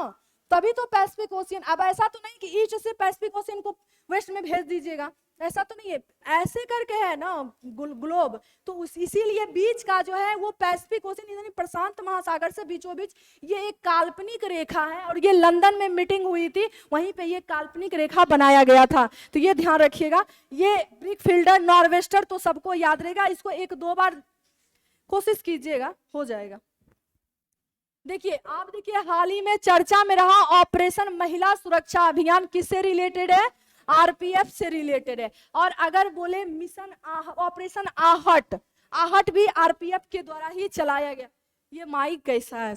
तभी तो पैसिफिक ओशियन। अब ऐसा तो नहीं कि ईस्ट से पैसिफिक ओशियन को वेस्ट में भेज दीजिएगा, ऐसा तो नहीं है। ऐसे करके है ना ग्लोब, तो इसीलिए बीच का जो है वो पैसिफिक ओशियन यानी प्रशांत महासागर से बीचों बीच ये एक काल्पनिक रेखा है। और ये लंदन में मीटिंग हुई थी, वहीं पे ये काल्पनिक रेखा बनाया गया था। तो ये ध्यान रखिएगा। ये ब्रिक फिल्डर नॉर्वेस्टर तो सबको याद रहेगा, इसको एक दो बार कोशिश कीजिएगा, हो जाएगा। देखिए आप देखिए, हाल ही में चर्चा में रहा ऑपरेशन महिला सुरक्षा अभियान किससे रिलेटेड है? आरपीएफ से रिलेटेड है। और अगर बोले मिशन ऑपरेशन आहट, आहट भी आरपीएफ के द्वारा ही चलाया गया। ये माइक कैसा है?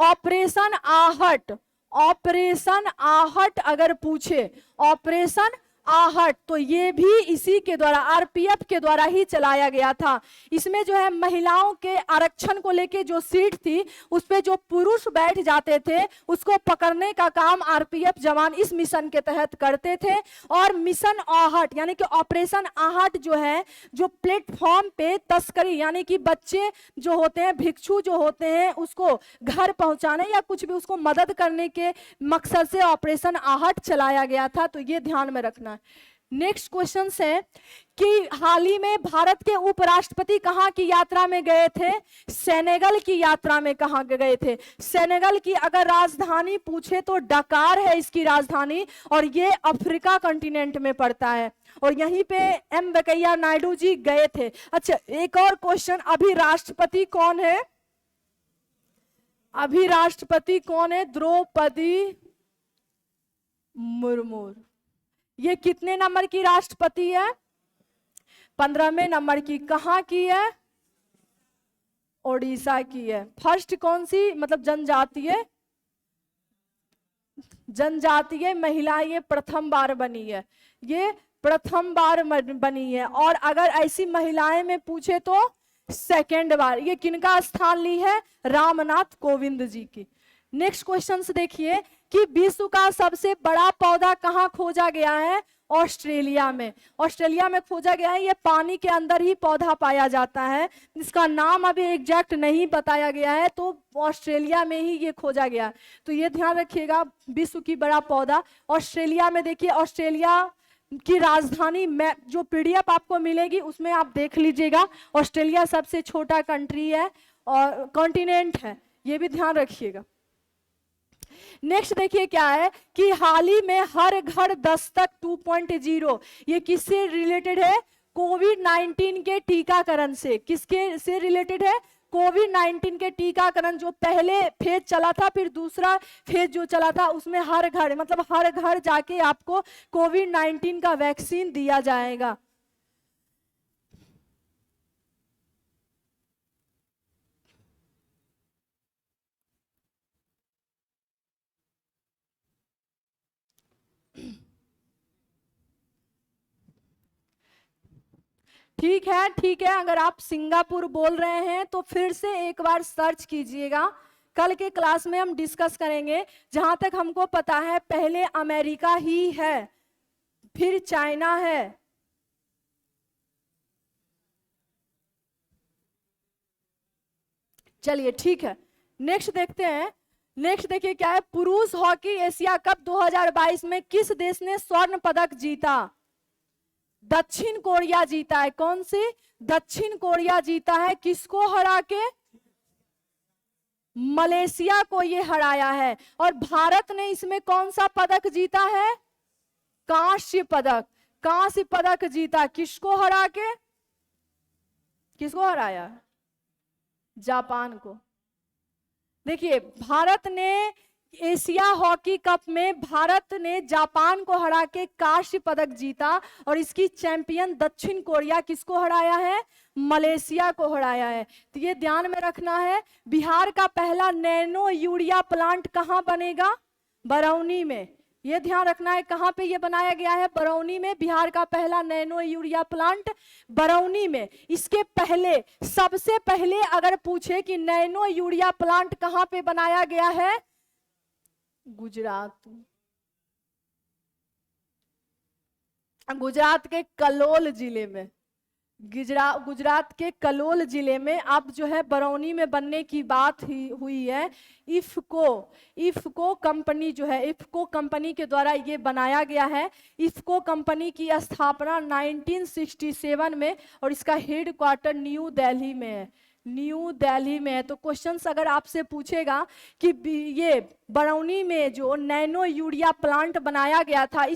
ऑपरेशन आहट, ऑपरेशन आहट अगर पूछे, ऑपरेशन आहट, तो ये भी इसी के द्वारा, आरपीएफ के द्वारा ही चलाया गया था। इसमें जो है महिलाओं के आरक्षण को लेके जो सीट थी उस पे जो पुरुष बैठ जाते थे उसको पकड़ने का काम आरपीएफ जवान इस मिशन के तहत करते थे। और मिशन आहट यानी कि ऑपरेशन आहट जो है, जो प्लेटफॉर्म पे तस्करी यानी कि बच्चे जो होते हैं, भिक्षु जो होते हैं, उसको घर पहुंचाने या कुछ भी उसको मदद करने के मकसद से ऑपरेशन आहट चलाया गया था। तो ये ध्यान में रखना है। नेक्स्ट क्वेश्चन है कि हाल ही में भारत के उपराष्ट्रपति कहां की यात्रा में गए थे? सेनेगल की यात्रा में कहां गए थे? सेनेगल की अगर राजधानी पूछे तो डकार है इसकी राजधानी, और ये अफ्रीका कॉन्टिनेंट में पड़ता है। और यहीं पे एम वेंकैया नायडू जी गए थे। अच्छा एक और क्वेश्चन, अभी राष्ट्रपति कौन है? अभी राष्ट्रपति कौन है? द्रौपदी मुर्मू। ये कितने नंबर की राष्ट्रपति है? 15वें नंबर की। कहां की है? ओडिशा की है। फर्स्ट कौन सी मतलब जनजातीय? जनजातीय महिला ये प्रथम बार बनी है, ये प्रथम बार बनी है। और अगर ऐसी महिलाएं में पूछे तो सेकेंड बार। ये किनका स्थान ली है? रामनाथ कोविंद जी की। नेक्स्ट क्वेश्चन देखिए कि विश्व का सबसे बड़ा पौधा कहाँ खोजा गया है? ऑस्ट्रेलिया में। ऑस्ट्रेलिया में खोजा गया है। ये पानी के अंदर ही पौधा पाया जाता है, इसका नाम अभी एग्जैक्ट नहीं बताया गया है, तो ऑस्ट्रेलिया में ही ये खोजा गया। तो ये ध्यान रखिएगा, विश्व की बड़ा पौधा ऑस्ट्रेलिया में। देखिए ऑस्ट्रेलिया की राजधानी में जो पीडीएफ आपको मिलेगी उसमें आप देख लीजिएगा। ऑस्ट्रेलिया सबसे छोटा कंट्री है और कॉन्टिनेंट है, ये भी ध्यान रखिएगा। नेक्स्ट देखिए क्या है कि हाल ही में हर घर दस्तक 2.0, ये किससे रिलेटेड है? कोविड-19 के टीकाकरण से। किसके से रिलेटेड है? कोविड-19 के टीकाकरण। जो पहले फेज चला था, फिर दूसरा फेज जो चला था, उसमें हर घर मतलब हर घर जाके आपको कोविड-19 का वैक्सीन दिया जाएगा। ठीक है, अगर आप सिंगापुर बोल रहे हैं तो फिर से एक बार सर्च कीजिएगा, कल के क्लास में हम डिस्कस करेंगे। जहां तक हमको पता है पहले अमेरिका ही है, फिर चाइना है। चलिए ठीक है, नेक्स्ट देखते हैं। नेक्स्ट देखिए क्या है, पुरुष हॉकी एशिया कप 2022 में किस देश ने स्वर्ण पदक जीता? दक्षिण कोरिया जीता है। कौन सी? दक्षिण कोरिया जीता है। किसको हरा के? मलेशिया को ये हराया है। और भारत ने इसमें कौन सा पदक जीता है? कांस्य पदक। कांस्य पदक जीता। किसको हरा के? किसको हराया? जापान को। देखिए भारत ने एशिया हॉकी कप में भारत ने जापान को हरा के कांस्य पदक जीता, और इसकी चैंपियन दक्षिण कोरिया किसको हराया है? मलेशिया को हराया है। तो ये ध्यान में रखना है। बिहार का पहला नैनो यूरिया प्लांट कहां बनेगा? बरौनी में। ये ध्यान रखना है, कहां पे ये बनाया गया है? बरौनी में। बिहार का पहला नैनो यूरिया प्लांट बरौनी में। इसके पहले, सबसे पहले अगर पूछे कि नैनो यूरिया प्लांट कहां पे बनाया गया है? गुजरात। गुजरात के कलोल जिले में। गुजरात के कलोल जिले में अब जो है बरौनी में बनने की बात हुई है। इफ्को कंपनी जो है, इफ्को कंपनी के द्वारा ये बनाया गया है। इफ्को कंपनी की स्थापना 1967 में, और इसका हेड क्वार्टर न्यू दिल्ली में है। न्यू दिल्ली में है। तो क्वेश्चंस अगर आपसे पूछेगा कि ये बरौनी में जो नैनो यूरिया प्लांट बनाया गया था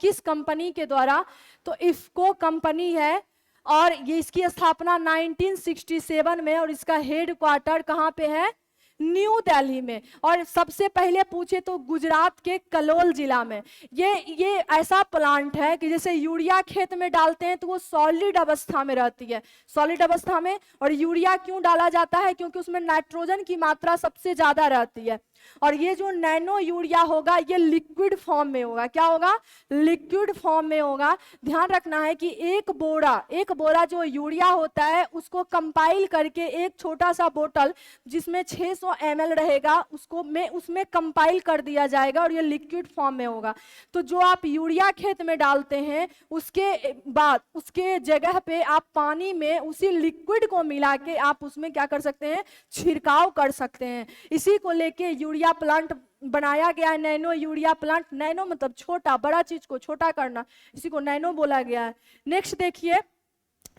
किस कंपनी के द्वारा, तो इफ्को कंपनी है, और ये इसकी स्थापना 1967 में, और इसका हेड क्वार्टर कहाँ पे है? न्यू दिल्ली में। और सबसे पहले पूछे तो गुजरात के कलोल जिला में। ये ऐसा प्लांट है कि जैसे यूरिया खेत में डालते हैं तो वो सॉलिड अवस्था में रहती है, सॉलिड अवस्था में। और यूरिया क्यों डाला जाता है? क्योंकि उसमें नाइट्रोजन की मात्रा सबसे ज्यादा रहती है। और ये जो नैनो यूरिया होगा ये लिक्विड फॉर्म में होगा। क्या होगा? लिक्विड फॉर्म में होगा। ध्यान रखना है कि एक बोरा जो यूरिया होता है उसको कंपाइल करके एक छोटा सा बोतल जिसमें 600 ml रहेगा उसमें कंपाइल कर दिया जाएगा, और ये लिक्विड फॉर्म में होगा। तो जो आप यूरिया खेत में डालते हैं उसके बाद उसके जगह पे आप पानी में उसी लिक्विड को मिला के आप उसमें क्या कर सकते हैं? छिड़काव कर सकते हैं। इसी को लेके यूरिया प्लांट बनाया गया है, नैनो यूरिया प्लांट। नैनो मतलब छोटा, बड़ा चीज को छोटा करना, इसी को नैनो बोला गया है। नेक्स्ट देखिए,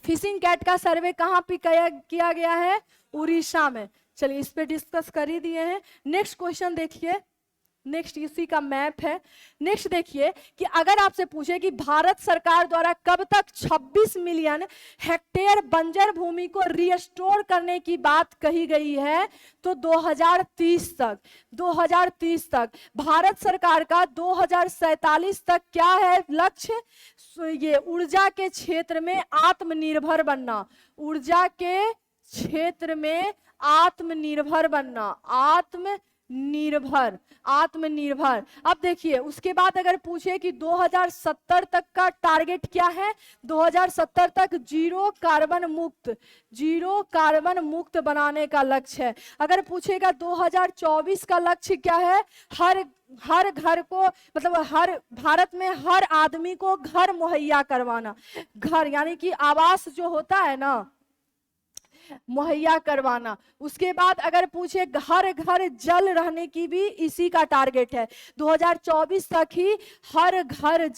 फिशिंग कैट का सर्वे कहाँ पे किया गया है? उड़ीसा में। चलिए इस पे डिस्कस कर ही दिए हैं। नेक्स्ट क्वेश्चन देखिए, नेक्स्ट इसी का मैप है। नेक्स्ट देखिए कि अगर आपसे पूछे कि भारत सरकार द्वारा कब तक 26 मिलियन हेक्टेयर बंजर भूमि को रिस्टोर करने की बात कही गई है, तो 2030 तक। 2030 तक भारत सरकार का 2047 तक क्या है लक्ष्य? ये ऊर्जा के क्षेत्र में आत्मनिर्भर बनना। ऊर्जा के क्षेत्र में आत्मनिर्भर बनना। निर्भर, आत्मनिर्भर। अब देखिए उसके बाद अगर पूछे कि 2070 तक का टारगेट क्या है, 2070 तक जीरो कार्बन मुक्त बनाने का लक्ष्य है। अगर पूछेगा 2024 का लक्ष्य क्या है, हर घर को, मतलब हर भारत में हर आदमी को घर मुहैया करवाना, घर यानी कि आवास जो होता है ना, मुहैया करवाना। उसके बाद अगर पूछे हर घर जल रहने की भी इसी का टारगेट है, 2024 तक ही हर घर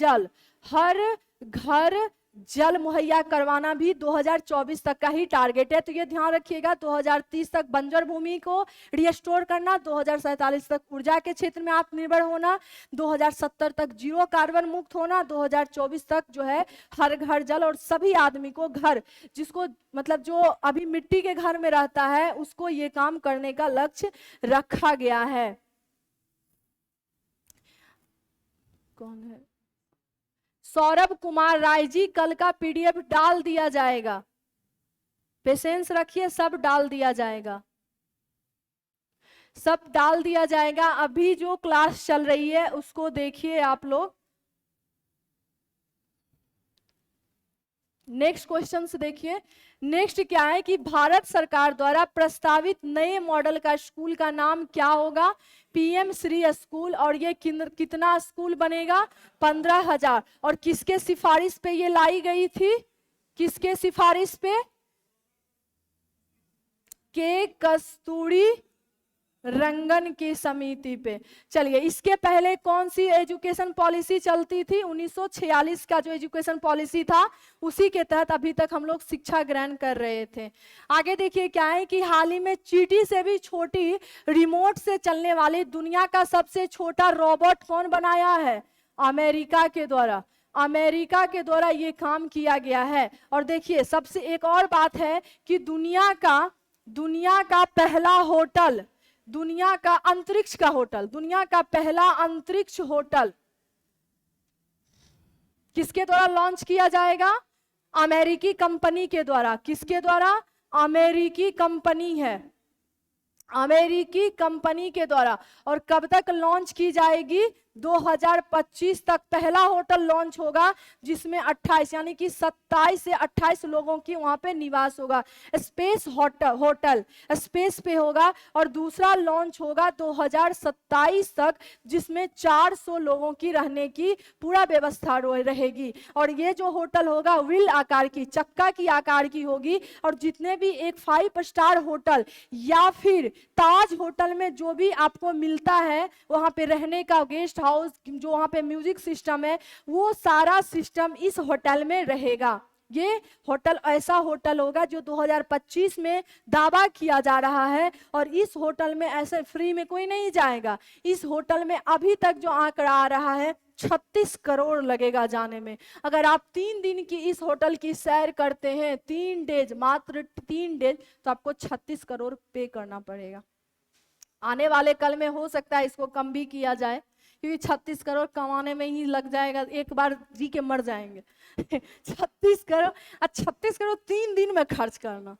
जल मुहैया करवाना भी 2024 तक का ही टारगेट है। तो ये ध्यान रखिएगा, 2030 तक बंजर भूमि को रिस्टोर करना, 2047 तक ऊर्जा के क्षेत्र में आत्मनिर्भर होना, 2070 तक जीरो कार्बन मुक्त होना, 2024 तक जो है हर घर जल, और सभी आदमी को घर, जिसको मतलब जो अभी मिट्टी के घर में रहता है उसको ये काम करने का लक्ष्य रखा गया है। कौन है? सौरभ कुमार राय जी, कल का पीडीएफ डाल दिया जाएगा, पेशेंस रखिए, सब डाल दिया जाएगा, सब डाल दिया जाएगा। अभी जो क्लास चल रही है उसको देखिए आप लोग। नेक्स्ट क्वेश्चन से देखिए, नेक्स्ट क्या है कि भारत सरकार द्वारा प्रस्तावित नए मॉडल का स्कूल का नाम क्या होगा? PM Shri school. और ये कितना स्कूल बनेगा? 15,000। और किसके सिफारिश पे ये लाई गई थी? किसके सिफारिश पे? के कस्तूरी रंगन की समिति पे। चलिए, इसके पहले कौन सी एजुकेशन पॉलिसी चलती थी? 1946 का जो एजुकेशन पॉलिसी था उसी के तहत अभी तक हम लोग शिक्षा ग्रहण कर रहे थे। आगे देखिए क्या है कि हाल ही में चींटी से भी छोटी रिमोट से चलने वाली दुनिया का सबसे छोटा रोबोट कौन बनाया है? अमेरिका के द्वारा। अमेरिका के द्वारा ये काम किया गया है। और देखिए सबसे एक और बात है कि दुनिया का पहला होटल, दुनिया का अंतरिक्ष का होटल, दुनिया का पहला अंतरिक्ष होटल किसके द्वारा लॉन्च किया जाएगा? अमेरिकी कंपनी के द्वारा। किसके द्वारा? अमेरिकी कंपनी है, अमेरिकी कंपनी के द्वारा। और कब तक लॉन्च की जाएगी? 2025 तक पहला होटल लॉन्च होगा, जिसमें 28 यानी कि 27 से 28 लोगों की वहां पे निवास होगा। स्पेस होटल स्पेस पे होगा। और दूसरा लॉन्च होगा 2027 तक, जिसमें 400 लोगों की रहने की पूरा व्यवस्था रहेगी। और ये जो होटल होगा व्हील आकार की, चक्का की आकार की होगी। और जितने भी एक 5 स्टार होटल या फिर ताज होटल में जो भी आपको मिलता है वहां पे रहने का, गेस्ट हाउस, जो वहां पे म्यूजिक सिस्टम है, वो सारा सिस्टम इस होटल में रहेगा। ये होटल ऐसा होटल होगा जो 2025 में दावा किया जा रहा है। और इस होटल में ऐसे फ्री में कोई नहीं जाएगा। इस होटल में अभी तक जो आंकड़ा आ रहा है 36 करोड़ लगेगा जाने में। अगर आप 3 दिन की इस होटल की सैर करते हैं, 3 डेज, मात्र 3 डेज, तो आपको 36 करोड़ पे करना पड़ेगा। आने वाले कल में हो सकता है इसको कम भी किया जाए, क्योंकि 36 करोड़ कमाने में ही लग जाएगा, एक बार जी के मर जाएंगे। 36 करोड़, 36 करोड़ 3 दिन में खर्च करना,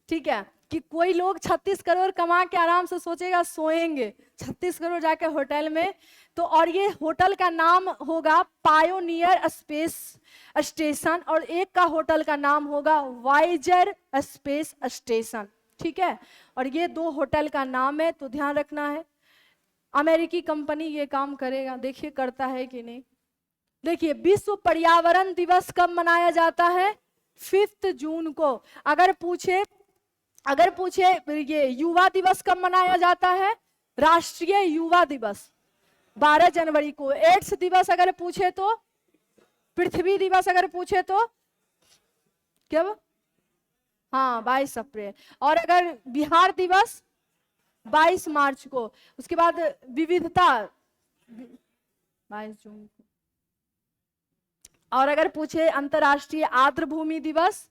ठीक है? कि कोई लोग 36 करोड़ कमा के आराम से सोचेगा सोएंगे, 36 करोड़ जाके होटल में। तो और ये होटल का नाम होगा पायोनियर स्पेस स्टेशन, और एक का होटल का नाम होगा वाइजर स्पेस स्टेशन, ठीक है? और ये 2 होटल का नाम है, तो ध्यान रखना है। अमेरिकी कंपनी ये काम करेगा, देखिए करता है कि नहीं। देखिए विश्व पर्यावरण दिवस कब मनाया जाता है? 5 जून को। अगर पूछे ये युवा दिवस कब मनाया जाता है? राष्ट्रीय युवा दिवस 12 जनवरी को। एड्स दिवस अगर पूछे तो, पृथ्वी दिवस अगर पूछे तो कब? हाँ 22 अप्रैल। और अगर बिहार दिवस 22 मार्च को। उसके बाद विविधता 22 जून को। और अगर पूछे अंतर्राष्ट्रीय आर्द्र भूमि दिवस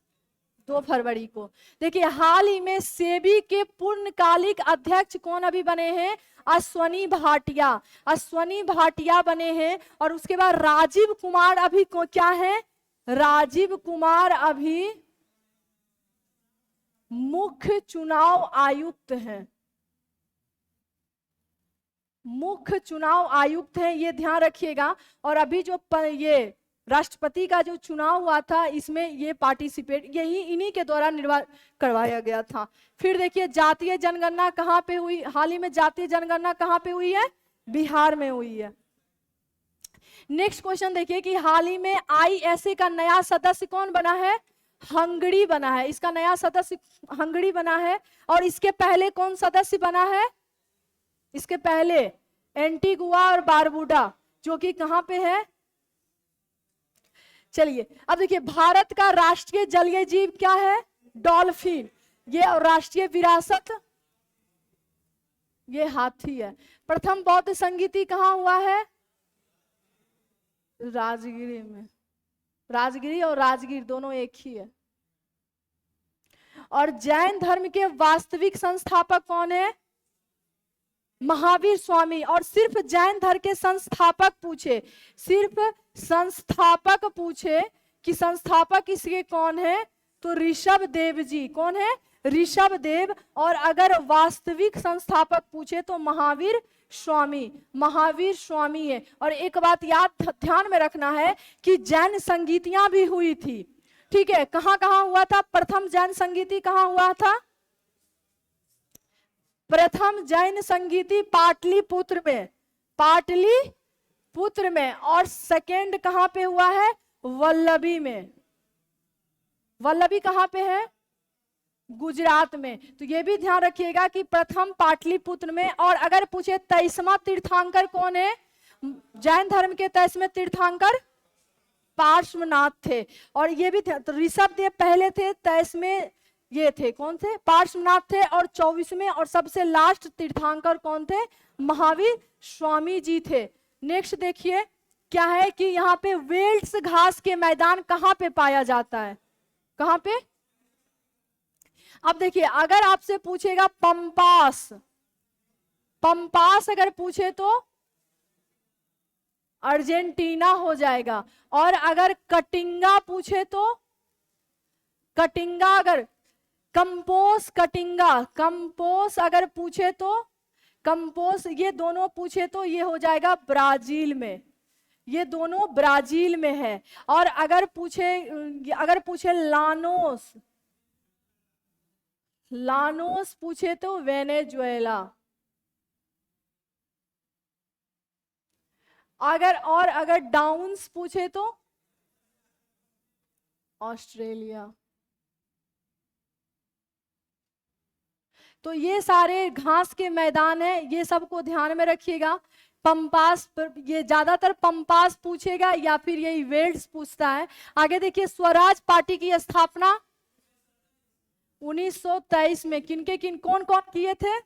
2 फरवरी को। देखिए हाल ही में सेबी के पूर्णकालिक अध्यक्ष कौन अभी बने हैं? अश्वनी भाटिया। अश्वनी भाटिया बने हैं। और उसके बाद राजीव कुमार अभी क्या है? राजीव कुमार अभी मुख्य चुनाव आयुक्त हैं। मुख्य चुनाव आयुक्त हैं, ये ध्यान रखिएगा। और अभी जो ये राष्ट्रपति का जो चुनाव हुआ था, इसमें ये पार्टिसिपेट यही इन्हीं के द्वारा निर्वाचित करवाया गया था। फिर देखिए जातीय जनगणना कहाँ पे हुई, हाल ही में जातीय जनगणना कहाँ पे हुई है, बिहार में हुई है। नेक्स्ट क्वेश्चन देखिए कि हाल ही में आईएसए का नया सदस्य कौन बना है, हंगरी बना है। इसका नया सदस्य हंगरी बना है। और इसके पहले कौन सदस्य बना है, इसके पहले एंटीगुआ और बारबुडा, जो कि कहां पे है। चलिए अब देखिए भारत का राष्ट्रीय जलीय जीव क्या है, डॉल्फिन। ये राष्ट्रीय विरासत ये हाथी है। प्रथम बौद्ध संगीति कहाँ हुआ है, राजगिरी में। राजगिरी और राजगीर दोनों एक ही है। और जैन धर्म के वास्तविक संस्थापक कौन है, महावीर स्वामी। और सिर्फ जैन धर्म के संस्थापक पूछे, सिर्फ संस्थापक पूछे कि संस्थापक इसके कौन है, तो ऋषभ देव जी। कौन है, ऋषभ देव। और अगर वास्तविक संस्थापक पूछे तो महावीर स्वामी, महावीर स्वामी है। और एक बात याद ध्यान में रखना है कि जैन संगीतियां भी हुई थी, ठीक है। कहां कहां हुआ था, प्रथम जैन संगीति कहां हुआ था, प्रथम जैन संगीति पाटलिपुत्र में, पाटलिपुत्र में। और सेकेंड कहां पे हुआ है, वल्लभी में। वल्लभी कहां पे है, गुजरात में। तो ये भी ध्यान रखिएगा कि प्रथम पाटलिपुत्र में। और अगर पूछे 23वां तीर्थंकर कौन है, जैन धर्म के 23वें तीर्थंकर पार्श्वनाथ थे। और ये भी तो ऋषभ देव पहले थे, 23वें ये थे, कौन थे, पार्श्वनाथ थे। और 24वें और सबसे लास्ट तीर्थंकर कौन थे, महावीर स्वामी जी थे। नेक्स्ट देखिए क्या है कि यहाँ पे वेल्स घास के मैदान कहाँ पे पाया जाता है, कहाँ पे। अब देखिए अगर आपसे पूछेगा पंपास, पंपास अगर पूछे तो अर्जेंटीना हो जाएगा। और अगर कटिंगा पूछे तो कटिंगा, अगर कंपोस कटिंगा, कंपोस अगर पूछे तो कंपोस, ये दोनों पूछे तो ये हो जाएगा ब्राजील में, ये दोनों ब्राजील में है। और अगर पूछे लानोस, लानोस पूछे तो वेनेजुएला। अगर डाउन्स पूछे तो ऑस्ट्रेलिया। तो ये सारे घास के मैदान हैं, ये सबको ध्यान में रखिएगा। पंपास, ये ज्यादातर पंपास पूछेगा या फिर यही वेल्स पूछता है। आगे देखिए स्वराज पार्टी की स्थापना 1923 में किन कौन कौन किए थे,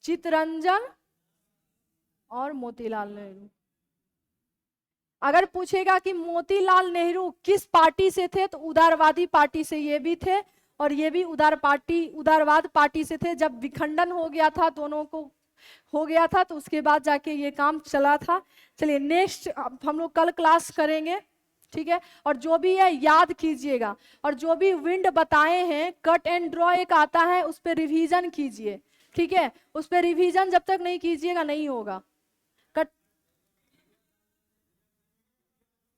चित्तरंजन और मोतीलाल नेहरू। अगर पूछेगा कि मोतीलाल नेहरू किस पार्टी से थे, तो उदारवादी पार्टी से ये भी थे और ये भी उदारवाद पार्टी से थे। जब विखंडन हो गया था, दोनों को हो गया था, तो उसके बाद जाके ये काम चला था। चलिए नेक्स्ट हम लोग कल क्लास करेंगे, ठीक है। और जो भी है याद कीजिएगा। और जो भी विंड बताए हैं, कट एंड ड्रॉ एक आता है, उस पर रिवीजन कीजिए, ठीक है। उस पर रिवीजन जब तक नहीं कीजिएगा नहीं होगा। कट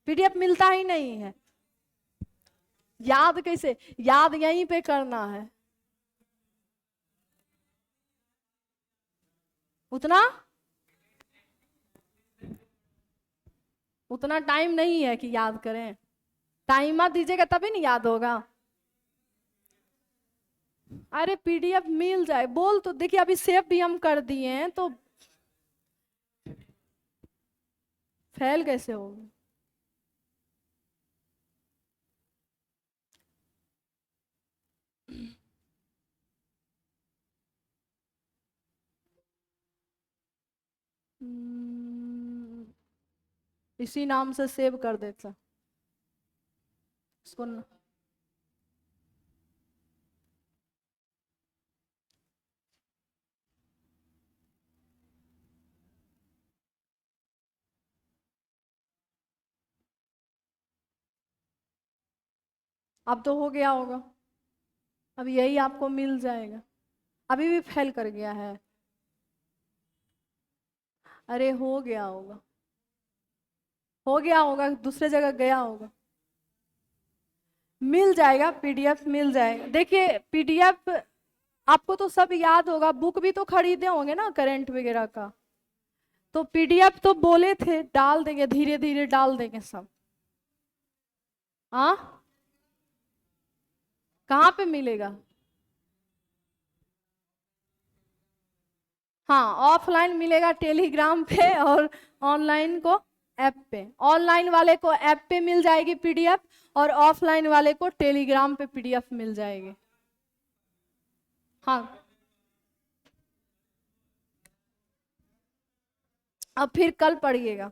पीडीएफ मिलता ही नहीं है, याद कैसे, याद यहीं पे करना है। उतना टाइम नहीं है कि याद करें। टाइम मत दीजिएगा तभी नहीं याद होगा। अरे पीडीएफ मिल जाए बोल तो, देखिए अभी सेव भी हम कर दिए हैं, तो फेल कैसे होगा। इसी नाम से सेव कर देता इसको अब तो हो गया होगा, अब यही आपको मिल जाएगा। अभी भी फेल कर गया है। अरे हो गया होगा, हो गया होगा, दूसरे जगह गया होगा। मिल जाएगा, पीडीएफ मिल जाएगा। देखिए पीडीएफ आपको तो सब याद होगा, बुक भी तो खरीदे होंगे ना करंट वगैरह का, तो पीडीएफ तो बोले थे डाल देंगे, धीरे धीरे डाल देंगे सब। हाँ, कहाँ पे मिलेगा? हाँ, ऑफलाइन मिलेगा टेलीग्राम पे, और ऑनलाइन को ऐप पे। ऑनलाइन वाले को ऐप पे मिल जाएगी पीडीएफ, और ऑफलाइन वाले को टेलीग्राम पे पीडीएफ मिल जाएगी। हाँ, अब फिर कल पढ़िएगा।